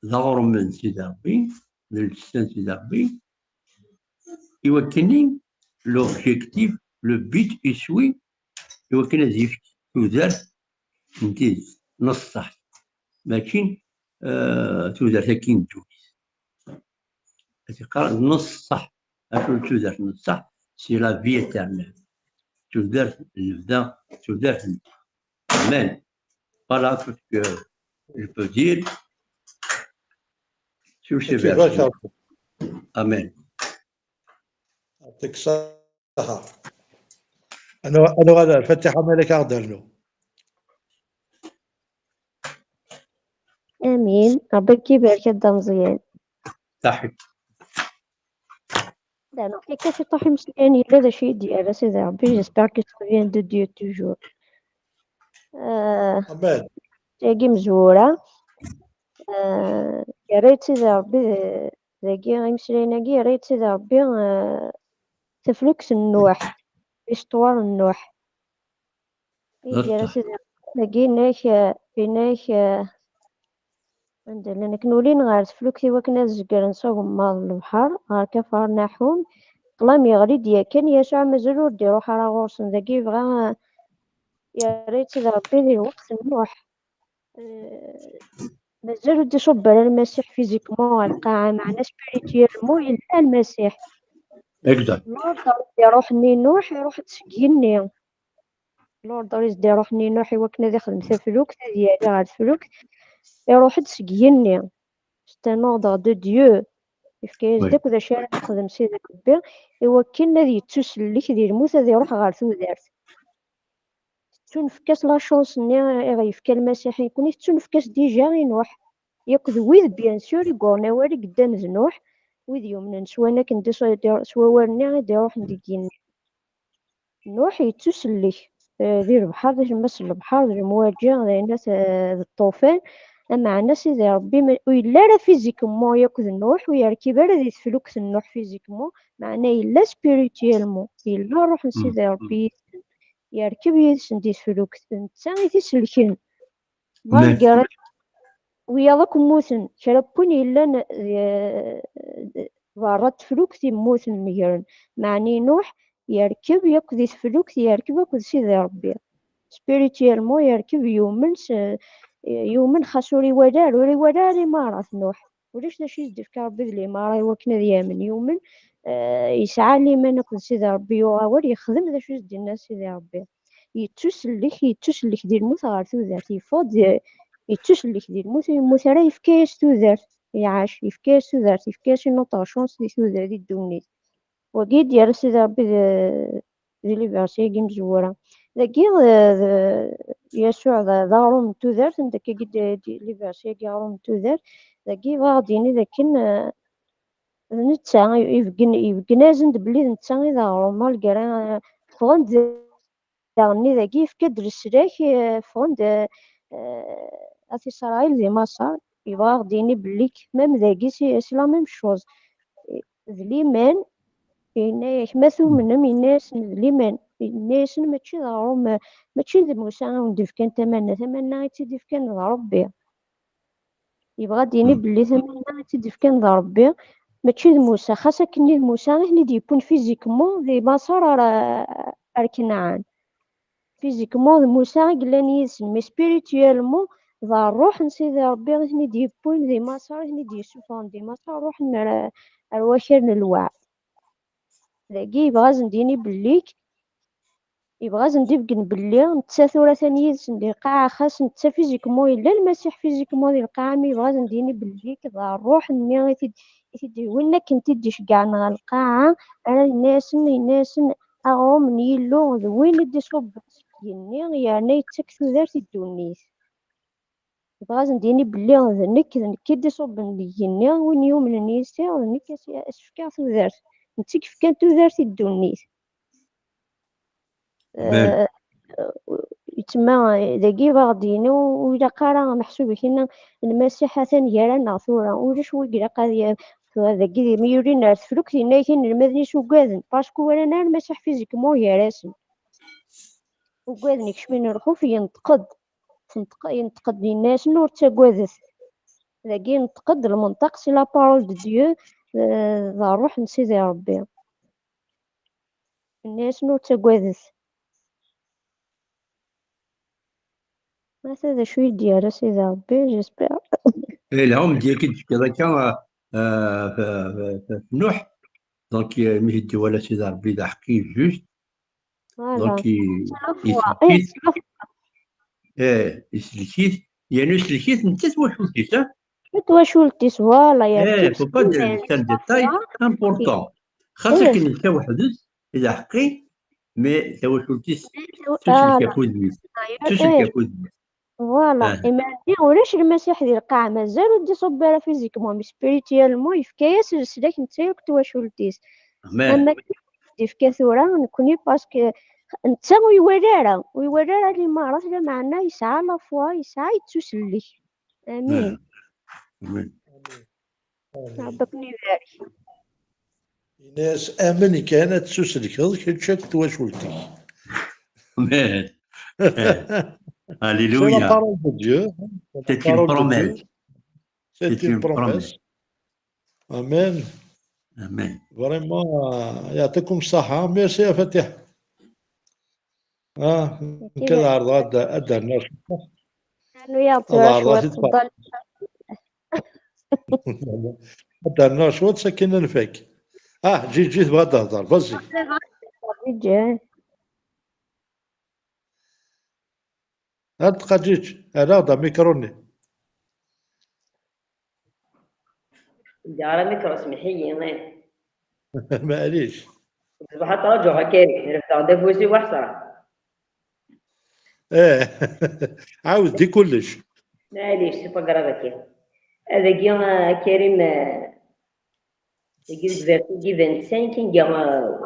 ظهر من سيدي ربي من لسان سيدي ربي يوكلني لوبجيكتيف لو بيت يسوي يوكلنا زيف تودار نديز نص صح ماشي تودار تاكين جوز تقرا نص صح أكل تودار نص صح سي لا في إترنال تودار البدا تودار الأمان. Voilà tout ce que je peux dire sur ces versets. Amen. يعطيك الصحة. أنا غدا الفاتحة مالك أغدر له. آمين. ربي يبارك هذا مزيان. صحيح. لا نحكي كيف طاحي مسكين إلا هذا شيء ديال سيدي ربي. جيسبر كي سوفيان دو ديو توجور. أمان. تاقي مزورة. يا ريت سيدي ربي ذاكي غيمسليناكي يا ريت سيدي ربي تفلكس النوح إستوار النوح يدير سيدي ذاكي إناك عندنا كنولين غير تفلكتي وكنا الزقر نصوم مال البحر غير كفار ناحوم قلام يغلي ديا كان يسوع مازالو ردي روح راه غورسن ذاكي بغا يا ريت سيدي ربي دير وقت النوح مازال ودي صب على المسيح فيزيكمون القاعة معنا سبيريتيالمون إلا المسيح Exact. لورد يروح نينوح يروح تسقيني لورد يزدي يروح نينوح يوكنا ذي خدمة فلوك ديالي غاد فلوك يروح تسقيني سي ان اوردر دو ديو كيفاش داك وذا شي نخدم سيدك ربي يوكلنا ذي تسلك ديال الموت هذا يروح غير تودارت تنفكاس لا شونس ني غيفكا المسيح يكون تنفكاس ديجا ينوح ياكد ويذ بيان سور يقولنا والي قدام زنوح ويذ يومنا سوانا كندي سواورني غادي يروح نديكيني نوح يتسلك ذي البحر ذي المس البحر ذي المواجهة ذي الناس الطوفان أما عنا سيدي ربي وإلا راه فيزيكمون ياكد نوح ويركب راه ذي تفلوكس النوح فيزيكمون معناه إلا سبيريتيالمون إلا روح سيدي ربي يركب يدسن دي تفلوكس نتا يتسلكن مالكارا ويا ذاك موثن شربون إلا ضارت فلوكس يموثن ميرن معني نوح يركب ياكد فلوكس يركب ياكد سيدي ربي سبيريتيالمون يركب يومن خاصوري ودار إمارة نوح وليش دا شي يدير كربي الإمارة وكنا ديامن يومن يسعى لي ما ناكل سيدي ربي يغاور يخدم ذا شو يدير الناس سيدي ربي يتسلك ديال الموت غير تودارت يفوض يتسلك ديال الموت يموت راه يفكاس تودارت يعاش يفكاس تودارت يفكاس نوطا شونس دي تودار دي الدونيت وكي ديال سيدي ربي دي لي فيرسي كي مزورة ذاكي يسوع ضارو من تودارت نداك كي لي فيرسي كي غارو من تودارت ذاكي غاديني ذاكن نتا يفكنازن بلي نتا إذا غروما الكرا فغند داغني ذاكي يفكد السلاك فغند أثي إسرائيل ذي مصر يبغى غديني بليك مام ذاكي سي لا ميم شوز ذليمان يحمثو منهم الناس ذليمان الناس ماشي ضروري ماشي ذي موسى وندير كان ثمنا يتيدي كان ربي يبغى ديني بلي ثمنا يتيدي كان ربي ماشي ذي موسى خاصة كني موسى هني دي يكون فيزيكمون ذي مصر راه كنعان فيزيكمون موسى قلاني يسن مي سبيريتيالمون ذا الروح نسيدي ربي هني دي يكون ذي مصر هني دي يسوفون دي مصر روح الواشر الوعي ذاكي يبغى زنديني بليك يبغى زنديبكن بلي نتا ثورة ثانية ندير قاعة خاص نتا فيزيكمون إلا المسيح فيزيكمون ديال القاعة مي يبغى زنديني بليك ذا الروح ني يتدي وين كنتي ديش كاع نغا القاعة أنا الناس أغرم من يلو ذ وين يدي صوب يني يعني يتك تودرت الدونيت بغاز نديني بلي ذ نك يدي صوب يني وين يوم نيسي نك اسفكا تودرت نتك فكان تودرت الدونيت مان يتما داكي باغدينو وإلا قرا محسوب كنا المسيح ثاني يرانا ثورة ولاش ويقرا قضية داكي ميورينا الفلوك هنا كاين المدني سوكادن باسكو ورانا المسيح فيزيكمون يراسن وكادن يكشف من الخوف ينتقد ينتقد الناس نور تاكادث داكي ينتقد المنطق سي لا بارول دو ديو ذا الروح من سيدي ربي الناس نور تاكادث هذا شوي ديال سيدي ربي جيسبر العم ديالك كذا كان في نوح دونك مهدي ولا سيدي ربي دا حقي جوست فوالا دونك إيه يسلكيت يعني يسلكيت انت توحلتيش تواشولتيس فوالا يا فو با تاع ديتاي امبورطون خاصك إيه انت وحدك الى حقي مي توحلتيس آه تسلك فوزميس إيه تسلك فوزميس فوالا إما ولاش المسيح ديال القاع مازال ودي صبارة فيزيكمون سبيريتيالمون يفكاياس سلاك نتا تواشولتيس مان أما يفكا ثورة نكوني باسكو نتا ويورارا لي مرات لا معنا يسعى لا فوا يسعى يتسلك آمين مان ربك يبارك ناس امن كانت تسلك كتشك تواشولتي مان C'est la هاليلويا parole de Dieu. C'est la سيت اون parole de Dieu. بروميس C'est سيت une اون promesse. بروميس Amen. امين Vraiment, يعطيكم الصحة. ميرسي يا فتيح. كذا عرض أدى الناس. أنو يعطيها هذا عرض شوية تدفع. تفضل أدى الناس شو تسكن فيك. جيت بغا تهضر. فازي. جاي تلقى جيت. هذا ميكروني. على ميكرو سمحي معليش. صباح ترجع كاري رفع دافوسي وحصة عاود دي كلش. معليش سي با كرافاكي هذا كيا كريم كي 25 كيا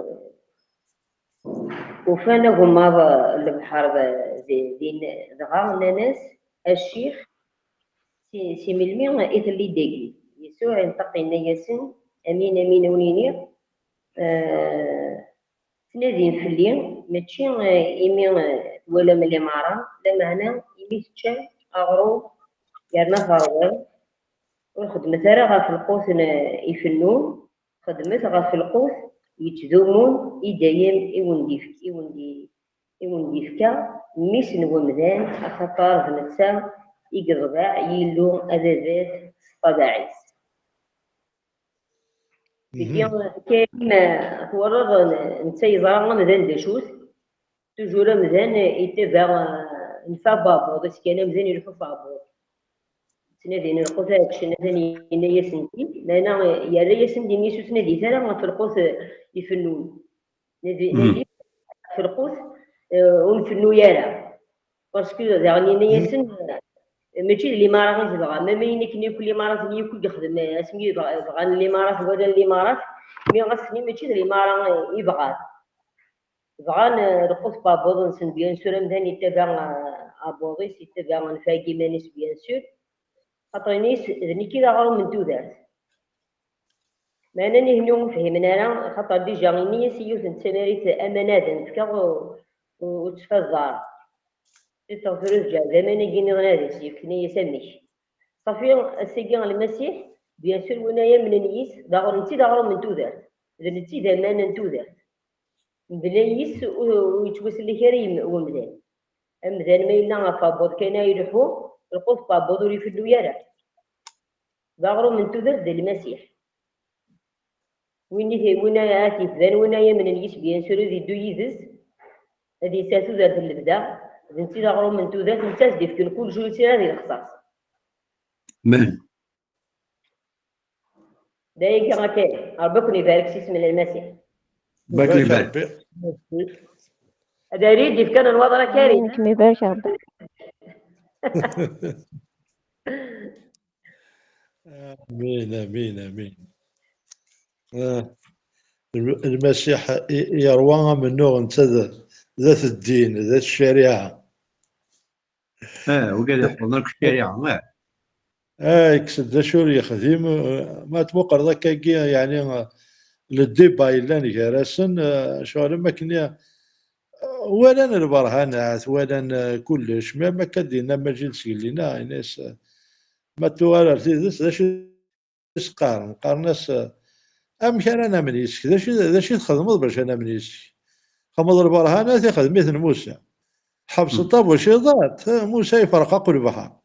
وفانا هما البحر دين دغا الناس الشيخ سي ملمي إثلي داكي يسوع ينطق لنا ياسين امين امين ونيني تنادين فلي ماشي إيمي ولا من الإمارة لا معنى إيمي تشا أغرو يارنا فاروال والخدمة ثرا غا في القوس يفنون خدمة غا في القوس يتذومون إدايم إونديفكا ميس نومدان أخطار بنتسا إقرباع يلو أذاذات طباعيس كاين هو الرغم نتا يزرع مزال داشوت توجور مزال يتبع نفا بابور بس كان مزال يلفو بابور تنادين القوس هادشي نادين ياسنتي لأن يا ياسن دي ميسو تنادي ثلا في القوس يفنون نادي في القوس ونفنو يالا باسكو يعني ياسن ماشي الامارات تبغى ما يمكن يكون الامارات يكون يخدم اسمي يبغى الامارات ولا الامارات مي غاسني ماشي الامارات يبغى نرقص بابور نسن بيان سور مثلا يتبع ابوريس يتبع نفاقي مانيس بيان سور خاطرنيس ذني كي غارو من تودات ما انا نهنيو فهمنا انا خاطر ديجا غيني سيوت نتسناريت امانات نفكر وتفزر تستغفر جا زمان يجيني غنادي سيكني يسميش صافي السيكين المسيح بيان سور ونايا من نيس داغور نتي داغور من تودات اذا نتي دامان نتودات بلايس ويتوسل لي كريم ومدان امدان ما يلا فابوض كاين يلحو القوف بابوض يفدو يالا داغور من تودات ديال المسيح وين عاتي فدان ونايا من نيس بيان سور يدو يدز هذه ساتو ذات البدا نتي داغور من تودات نتاس ديف كل جلسي هذه الخصاص مان دايك كاين ربك يبارك في اسم المسيح بارك لي يبارك بالك. ربي. هذا ريدي كان الوضع كارثة. يمكن ما يبارك ربي. امين امين امين. المسيح يروى منه انت ذات الدين ذات الشريعه. وقاعد يحفظ لك الشريعه. يكسد ذا شو يخدم ما تبقر ذاك يعني للديبا إلا نجارسن شغل ما كنا ولا البرهانات ولا كلش ما كدينا ما جلس لنا ناس ما توالر ذا قارن قارناس أم كان أنا من يسك ذا شي تخدم باش أنا من يسك خمض البرهانات يخدم مثل موسى حبس الطاب وشيضات موسى يفرق أقل بحر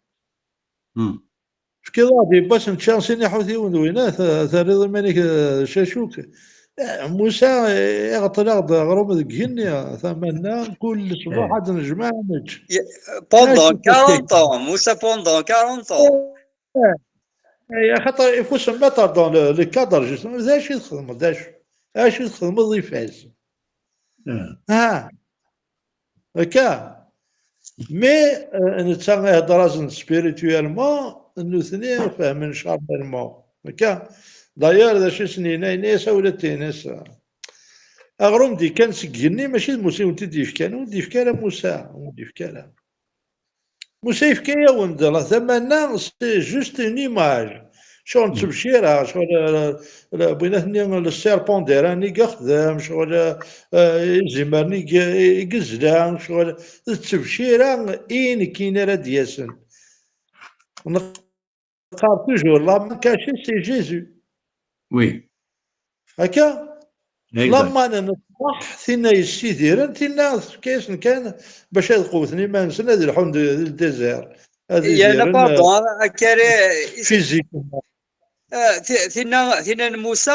في غادي باش نتشانسيني حوثي وينات ثريض الملك شاشوك موسى يغطلق غروب الجنيا ثمنا كل صباح عاد نجمع نج بوندون 40 ans موسى بوندون 40 ans. يا خاطر يفوس متر دون لو كادر جوستومون داش يخدم داش اش يخدم الضيفاز ها هكا مي نتا يهضر سبيريتويالمون نوثني فاهمين شاربينمون هكا داير ذا شي سنين ناس ولا تيناس اغروم دي كان سجلني ماشي موسى ونتي ديفكان وديفكان موسى وديفكان موسى يفكايا وندلا ثمنا سي جوست اون ايماج شغل تبشيره شغل بيناتني السيربون راني خدام شغل زمرني يقزلا شغل التبشيره اين كاينه راه دياسن نقار توجور لا ما كاشي سي جيزو وي هكا لما انا نصح ثينا يسيديرن ثينا كاين كان باش يقوثني ما نسنا هذه الحمد الدزير هذه انا باردون كاري فيزيك ثينا موسى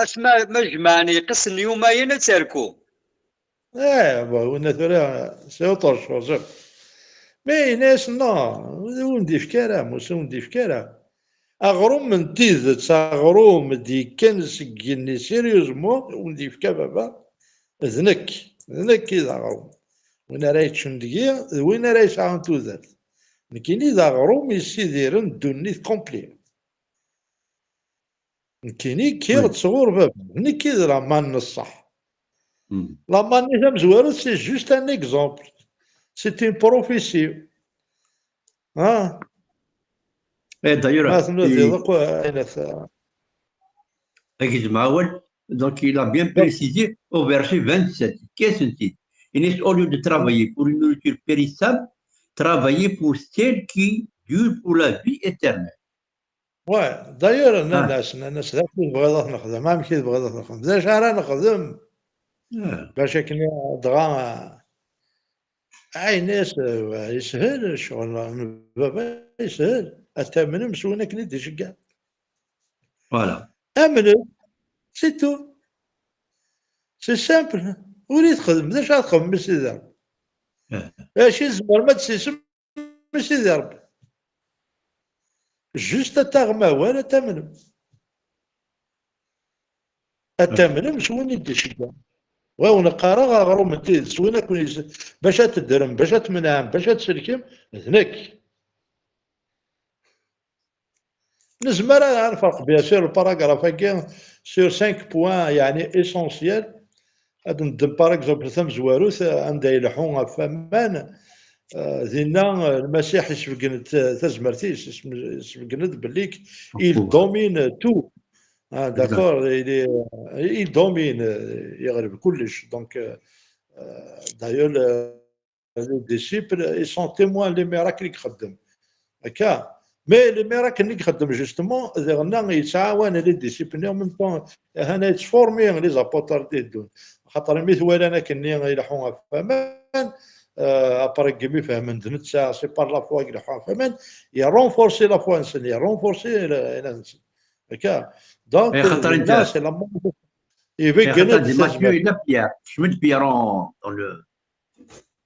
اسماء مجمعني يقص يومين تركو وانا ثرا سيوطر شوزف مي ناس وندي فكاره موسى وندي فكاره اغروم من تيزت اغروم دي كان سكني سيريوزمون وندي فكا بابا ذنك إذا غروم وين راهي تشندقي وين راهي شعان توذات كاين إذا غروم يسيديرن دونيت كومبلي كايني كير تصغور بابا نكي راه ما نصح لا ماني ثم زوارو سي جوست ان اكزومبل سي اون بروفيسي d'ailleurs donc il a bien précisé au verset 27 qu'est-ce que c'est et au lieu de travailler pour une nourriture périssable travailler pour celle qui dure pour la vie éternelle. داير الناس ذاك بغيضات نخدم ما مشيت بغيضات نخدم ذا شهر نخدم باش كني دغا اي ناس يسهل شغل بابا يسهل الثمن مسوينا كني ديش كاع فوالا امن سي تو سي سامبل ولي تخدم ذا شهر تخدم مسيدي ربي ماشي زمر ما تسيسم مسيدي ربي جوست تاغما ولا تمنم التمنم سويني ديش كاع ونقارا غروم انت سوينا كون باش تدرم باش تمنعم باش تسلكم هناك نزمر نفرق بيان سور الباراغراف هكا سور 5 بوان يعني ايسونسيال هاد ندم باغ اكزومبل ثم زواروث عندها يلحون فمان دينا المسيح يسبقن تزمرتيس يسبقن بليك il domine tout d'accord il domine يغلب كلش دونك d'ailleurs les disciples ils sont témoins les miracles اللي يخدم هكا مي لي ميراكل اللي يخدم جوستومون غنا يتعاون لي ديسيبل اون ميم طون هنا يتفورمي لي زابوتر ديدون خاطر مثال انا كني يلحون فمان اباري كيمي فهمن نتا سي بار لا فوا يلحون فمان يا رونفورسي لا فوا نسن يا رونفورسي الى هكا دونك خاطر انت يبقى دي ماتيو الى بيير شمد بيرون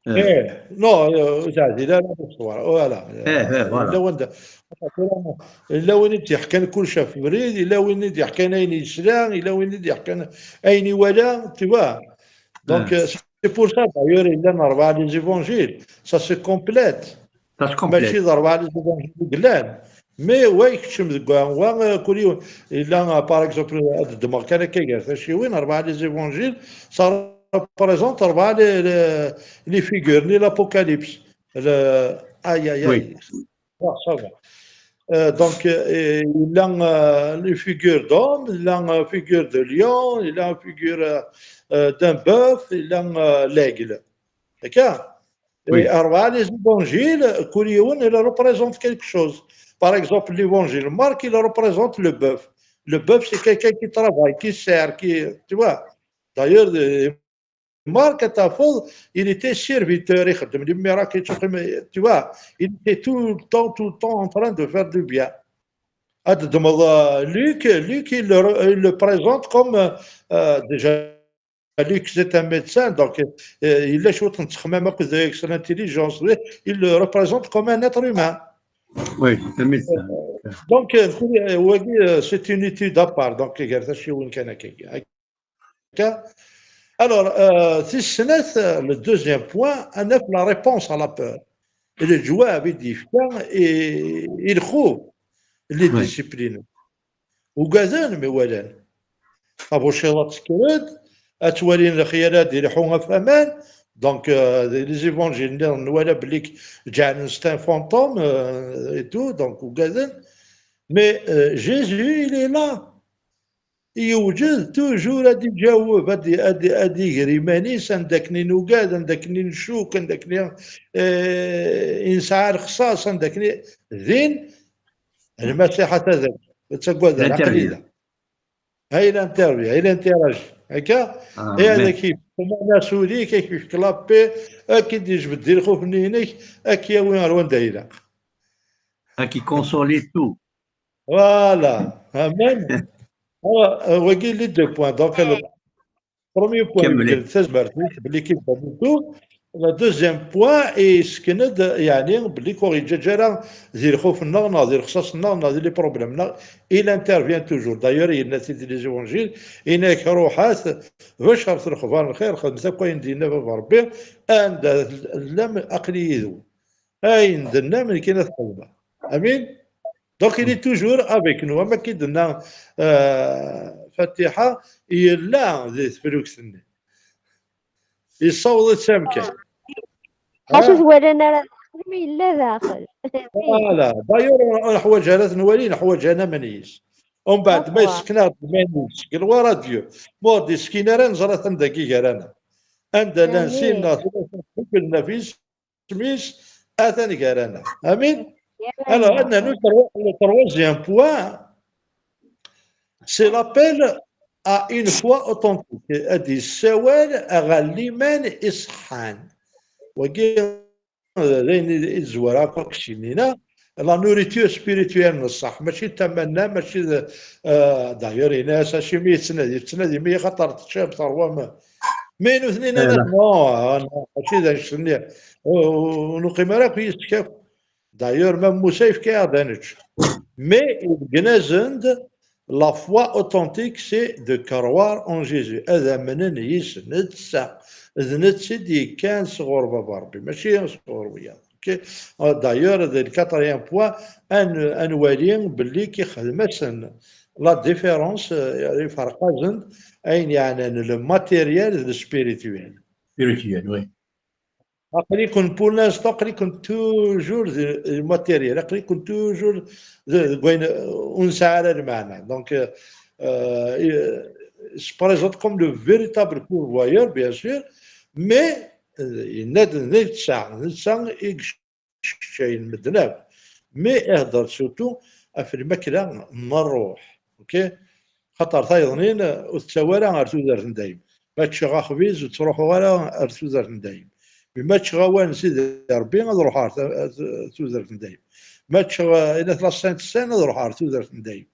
ايه نو زادي لا لا بالصور ولا فوالا الا وين الا وين انت حكى كل شيء في بريد الا وين انت حكى اين يسرى الا وين انت حكى اين ولا تبا دونك سي بور سا دايور الا نربع لي زيفونجيل سا سي كومبليت تاش ماشي كومبليت ضرب على قلال مي وايكشم وا كل يوم الا باغ اكزومبل الدماغ كان كيقال شي وين اربعه لي زيفونجيل صار بريزونت اربعه لي فيغور لي لابوكاليبس اي اي وي اي صافا دونك الا لي فيغور دوم الا فيغور دو ليون الا فيغور دان بوف الا لايغل هكا وي أربعة les évangiles, كل يوم il représente quelque chose. Par exemple, l'évangile Marc, il représente le bœuf. Le bœuf, c'est quelqu'un qui travaille, qui sert, qui, tu vois. D'ailleurs, Marc, il était serviteur, tu vois. Il était tout le temps en train de faire du bien. Luc, il le présente comme déjà Luc, c'est un médecin, donc il est même avec l'intelligence, il le représente comme un être humain. وي الميدسان Donc, c'est une étude à part. Donc, alors, le deuxième point, la réponse à la peur. Et le joueur et il trouve les وي disciplines. وقازان مي والان ابو شيرات سكرت اتوالين الخيارات يلحوها في امان دونك لي زيفونجيل نوالا بليك جعلن ستان فونتوم اي تو دونك وكازن مي جيزو الي لا يوجد توجور هادي يجاوب هادي يقري مانيس عندك ني نوكاد عندك ني نشوك عندك ني انسعار خصاص عندك ني ذين المسيحة هذاك تسقوا ذا العقل الانترفيو ذا هاي الانترفيو هاي الانتراج هكا هي هذا مي كيف انا سوري كيف كلابي اكيد يجبد دير خوف نينيك اكيا وين روان دايره كي كونسولي تو فوالا amen هو قال لي دو بوان دونك لو بروميير بوان اللي كملي قلت تجبرت بلي كيف بدو لا دوزيام بوان اي سكند يعني بلي كوري جاجرا زير خوف النغنا زير خصاص النغنا زير لي بروبليم il intervient toujours d'ailleurs il ناس لي زيفونجيل انك روحات باش خرج الاخبار الخير خدمت كاين دينا باب ربي عند لم اقلي يذو اين درنا من كاين الطلبه امين دونك il est toujours avec nous ما كي درنا فاتحه لا زي فلوكسني يصوت سمكه حاسس ولنا راه داخل إلا داخل فوالا دايور حوايج هذا نوالي حوايج انا مانيش ومن بعد ما أخوة يسكنها مانيش قال راديو مودي سكينه راه نزرت عندك رانا عند لانسين أمين كلنا في سميش اثاني كارانا امين يا alors ماما عندنا le troisième point c'est l'appel à une foi authentique هذه السوال اغلي من اصحان وكي لين الزوار هكاك شينينا لا نوريتور سبيريتويال نصح ماشي تمنى ماشي داير ناس شي مي تسنادي مي خاطر تشاب ثروه مين اثنين انا لا نو ماشي ذا شنو ونقيم راك يستكاف دايور مام موسى كي عدانش مي جنازند لا فوا اوثنتيك سي دو كروار اون جيزو هذا منن يسند سا ذنت سيدي كان صغور بابا ربي ماشي صغور وياه اوكي دايور هذا الكاتريان بوان ان والين باللي كيخدم لا ديفيرونس يعني فرق زند اين يعني لو ماتيريال لو سبيريتويال سبيريتويال وي عقلي يكون بور لانستون عقلي يكون توجور الماتيريال عقلي يكون توجور وين انثى على المعنى دونك je présente comme le véritable pourvoyeur bien sûr mais نتسع شيء مدناب مي اهدر سورتو في الماكله من الروح اوكي خاطر تايضنين وتسوالها غير تودر دايم ما تشغا خبيز وتروحوا غير غير تودر دايم ما تشغا وان سيدي ربي غنروح تودر دايم ما تشغا الى 3 سنين نروح تودر دايم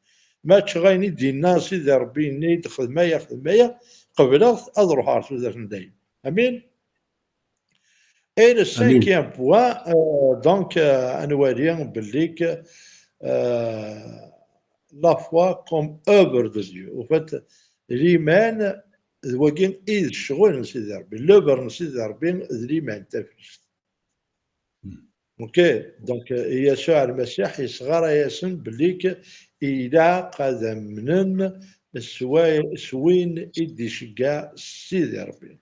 ما تشغا يدي الناس سيدي ربي ني يدخل مايا قبل اضروح تودر دايم امين Et le امين 5e point, donc, نوري بالليك la foi comme œuvre de Dieu. En fait, l'إيمان هو كاين الشغل نسيدي ربي، l'œuvre نسيدي ربي الإيمان تفرس. اوكي دونك يسوع المسيح يصغر ياسن بليك الى قدمنا سوين يدي شقا سيدي ربي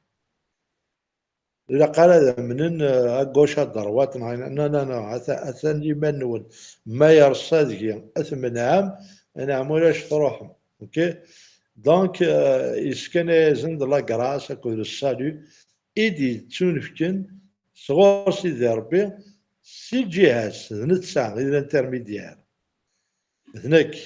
اذا قال هذا من اكوش الضروات لا اثن الايمان نول ما يرصد اثمن عام انا مولاش تروحهم اوكي دونك يسكن يزند لا كراس اكو السالو ايدي تونفكن صغور سيدي ربي سي جهاز نتسع غير الانترميديار هناك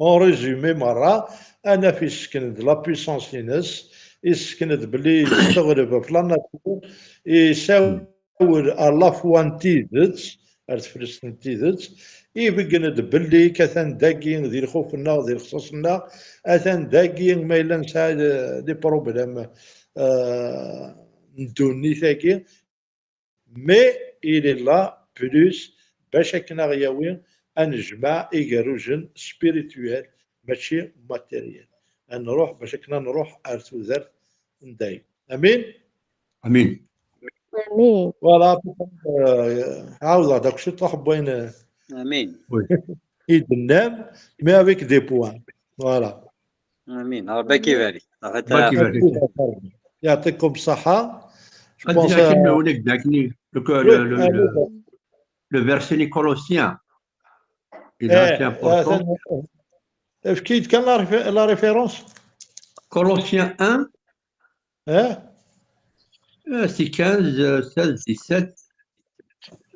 اون ريزومي مرة انا في سكند لا بيسونس لينس يسكند بلي يستغرب في لا ناتور يساور الا فوان تيدت ارتفرسن تيدت يبقند بلي كثان داكين ذي الخوفنا ذي الخصوصنا اثان داكين ما الا نسى دي بروبليم ندوني ثاكي مي il est là plus باش كنا غياوي نجمع إيجاروجن سبيريتويال ماشي ماتيريال نروح باش كنا نروح ارثو ذر نداي امين امين آمين. فوالا عاود هذاك الشيء تحب وين امين يدنام مي افيك دي بوان فوالا امين ربك يبارك باك يبارك يعطيكم الصحة je قد pense كلمه هناك ذاكني oui le verset les Colossiens il est assez important فكيت كان لا ريفيرونس Colossiens 1 c'est 15 16 17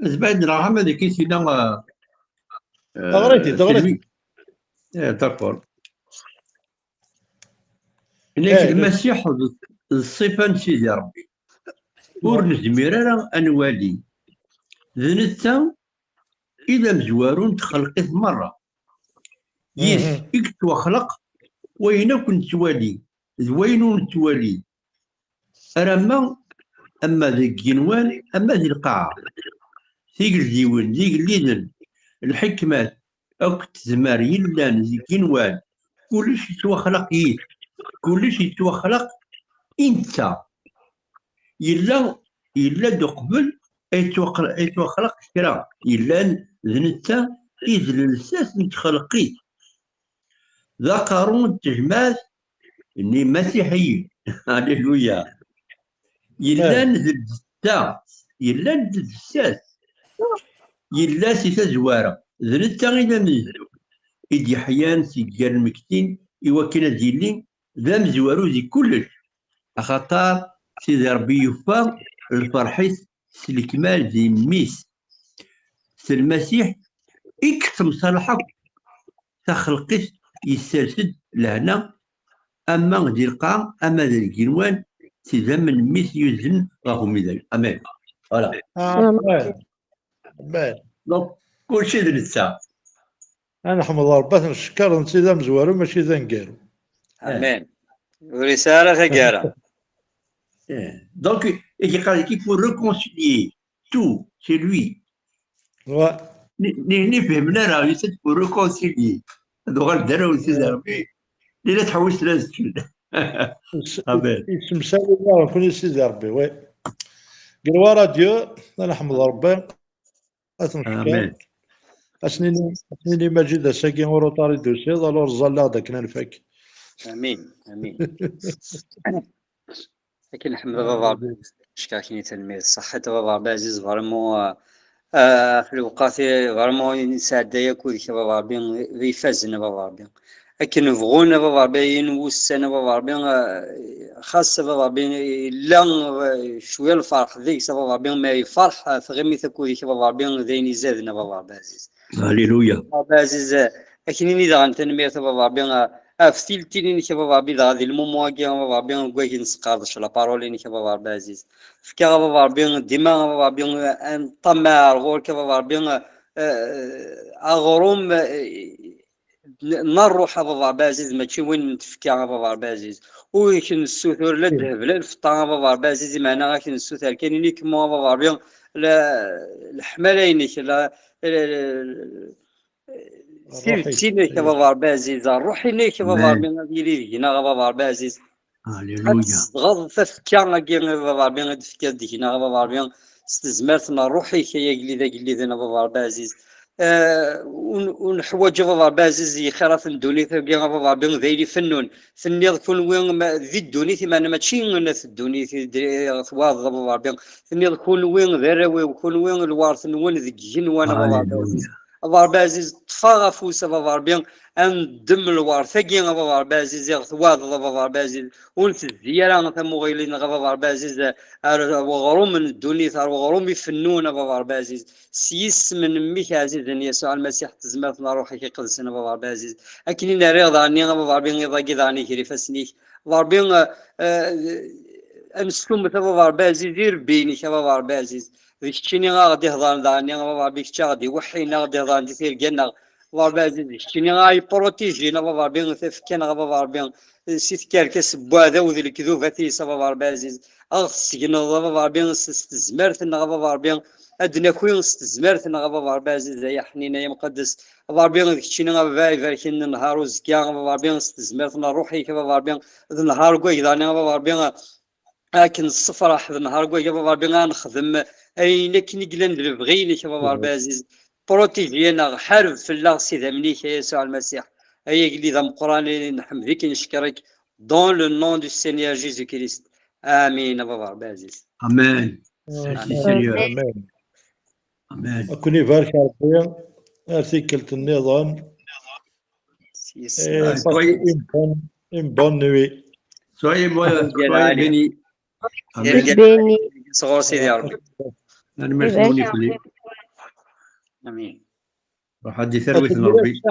زباد راهم هذيك سينا تغريتي داكور هناك المسيح الصفه سيدي ربي ور نزمير راه انوالي ذنتا اذا مزوارون تخلقت مره يس اكت وخلق وين كنت توالي زوين توالي رما اما ذي الجنوان اما ذي القاعه ذيك الديوان ذيك الليدن الحكمات اكت زمار يلان ذي الجنوان كلشي توخلق كلشي توخلق انت يلا دو قبل اي توخلق كرا يلا ذنتا اذ الاساس متخلقين ذكرون تجماز اني مسيحيين هللويا يلا نزل التا يلا نزل الساس يلا سيتا زواره ذنتا غير نزلو إدي حيان سيجار المكتين إوا كان ديالي ذا مزوارو ذي كلش أخطار سيدي ربي يوفى الفرحيس سلكمال ذي ميس المسيح إكتم صالحك تخلقس يسلسد لهنا أما ذي القاع أما ذي الجنوان سيدا من ميس يزن راهم ذلك أمان فوالا دونك كلشي ذي الساعة نحمد ربي نشكر نسيدا مزوارو ماشي ذا نقارو امين ورساله غيره Donc, il faut réconcilier tout, c'est lui. Ni فهمنا راه يسد pour réconcilier. هذو غير aussi زعما. لا تحوس لازم. امين. يسمسالي الله كل سيدي ربي وي. قلوا ديو نحمد ربي. امين. اسنيني ماجد ساكين وروطاري دوسي الور زلا داك نفك. امين امين. لكن نحمد بابا شكاكيني تلميذ صحة بابا عزيز فريمون في الوقت فريمون يساعد ياكل بابا بين يفازنا بابا بين لكن بغونا بابا بين وسنا بابا بين خاصة بابا بين لا شوية الفرح ذيك بابا بين ما يفرح في غير تكون بابا بين ذيني زادنا بابا عزيز هللويا بابا عزيز لكن إذا أنت نميت بابا بين أفتيلتيني كبابا بيض هذه المومواكي بابا بين قوي نسقاطش لا باروليني كبابا بعزيز فكا بابا بين ديما بابا بين طماع غور كبابا بين أغروم نروح بابا عبازيز ماشي وين نتفكى بابا عبازيز ويكن السوثور لا الذهب لا الفطان بابا عبازيز معنا غاكن السوثور كاينين كما بابا عربيان لا الحمالينيك لا سيرتينيك بابا عبازيز روحينيك بابا عربيان ديالي هنا بابا عبازيز هللويا غض تفكا كي بابا عربيان تفكا ديكنا بابا عربيان استزمرتنا روحي كي قلي ذا بابا عبازيز ونحوج بابا عبازيز يخرف الدنيا كي بابا عربيان ذيلي فنون فني كل وين ذي الدنيا ما ماشي في الدنيا ثواض بابا عربيان فني كل وين ذراوي وكل وين الوارث وين ذي جنوان بابا عبازيز بابا عبازيز طفا فوس بابا عربيان ان دم الوارثاكي بابا عبازيز ثواض بابا عبازيز ونت الزيارة ثم غيلين بابا عبازيز وغروم من الدنيا وغروم يفنون بابا عبازيز سيس من ميك عزيز يسوع المسيح تزماتنا روحي كي قدسنا بابا عبازيز اكنين رياض عني بابا عربيان يضاقي ضاني كري فاسنيك بابا عربيان امسكم بابا عبازيز يربيني بابا عبازيز ذيك تشيني غادي هضان ضاني بابا عبيك غادي وحينا غادي هضان دير كنا بابا عزيز شتيني غاي بروتيجينا بابا عربيان تفكينا بابا عربيان سيت كالكاس بواذا وذي الكذوبة تيسا بابا عبازيز أغسقنا بابا عربيان استزمرتنا بابا عربيان أدنى كوين استزمرتنا بابا عبازيز يا حنينة يا مقدس بابا عربيان ذيك تشيني غابا يفاركين النهار وزكيان بابا عربيان استزمرتنا روحي كبابا عربيان ذا النهار كوي ذاني بابا عربيان لكن الصفر حد النهار كوي بابا عربيان نخدم أين كني قلن بغيني كبابا عبازيز بروتيجينا حارب في الله سيدها منيك يا يسوع المسيح هي اللي ذا مقراني نحمدك نشكرك دون لو نون دو سينيور جيسو كريست امين بابا عبازيز امان امين اكون يبارك ربي ارتيكلت النظام une bonne nuit. Soyez bénis. béni. صغار سيدي يا ربي أنا مرسوني كلي امين راح أدي ثروة ربي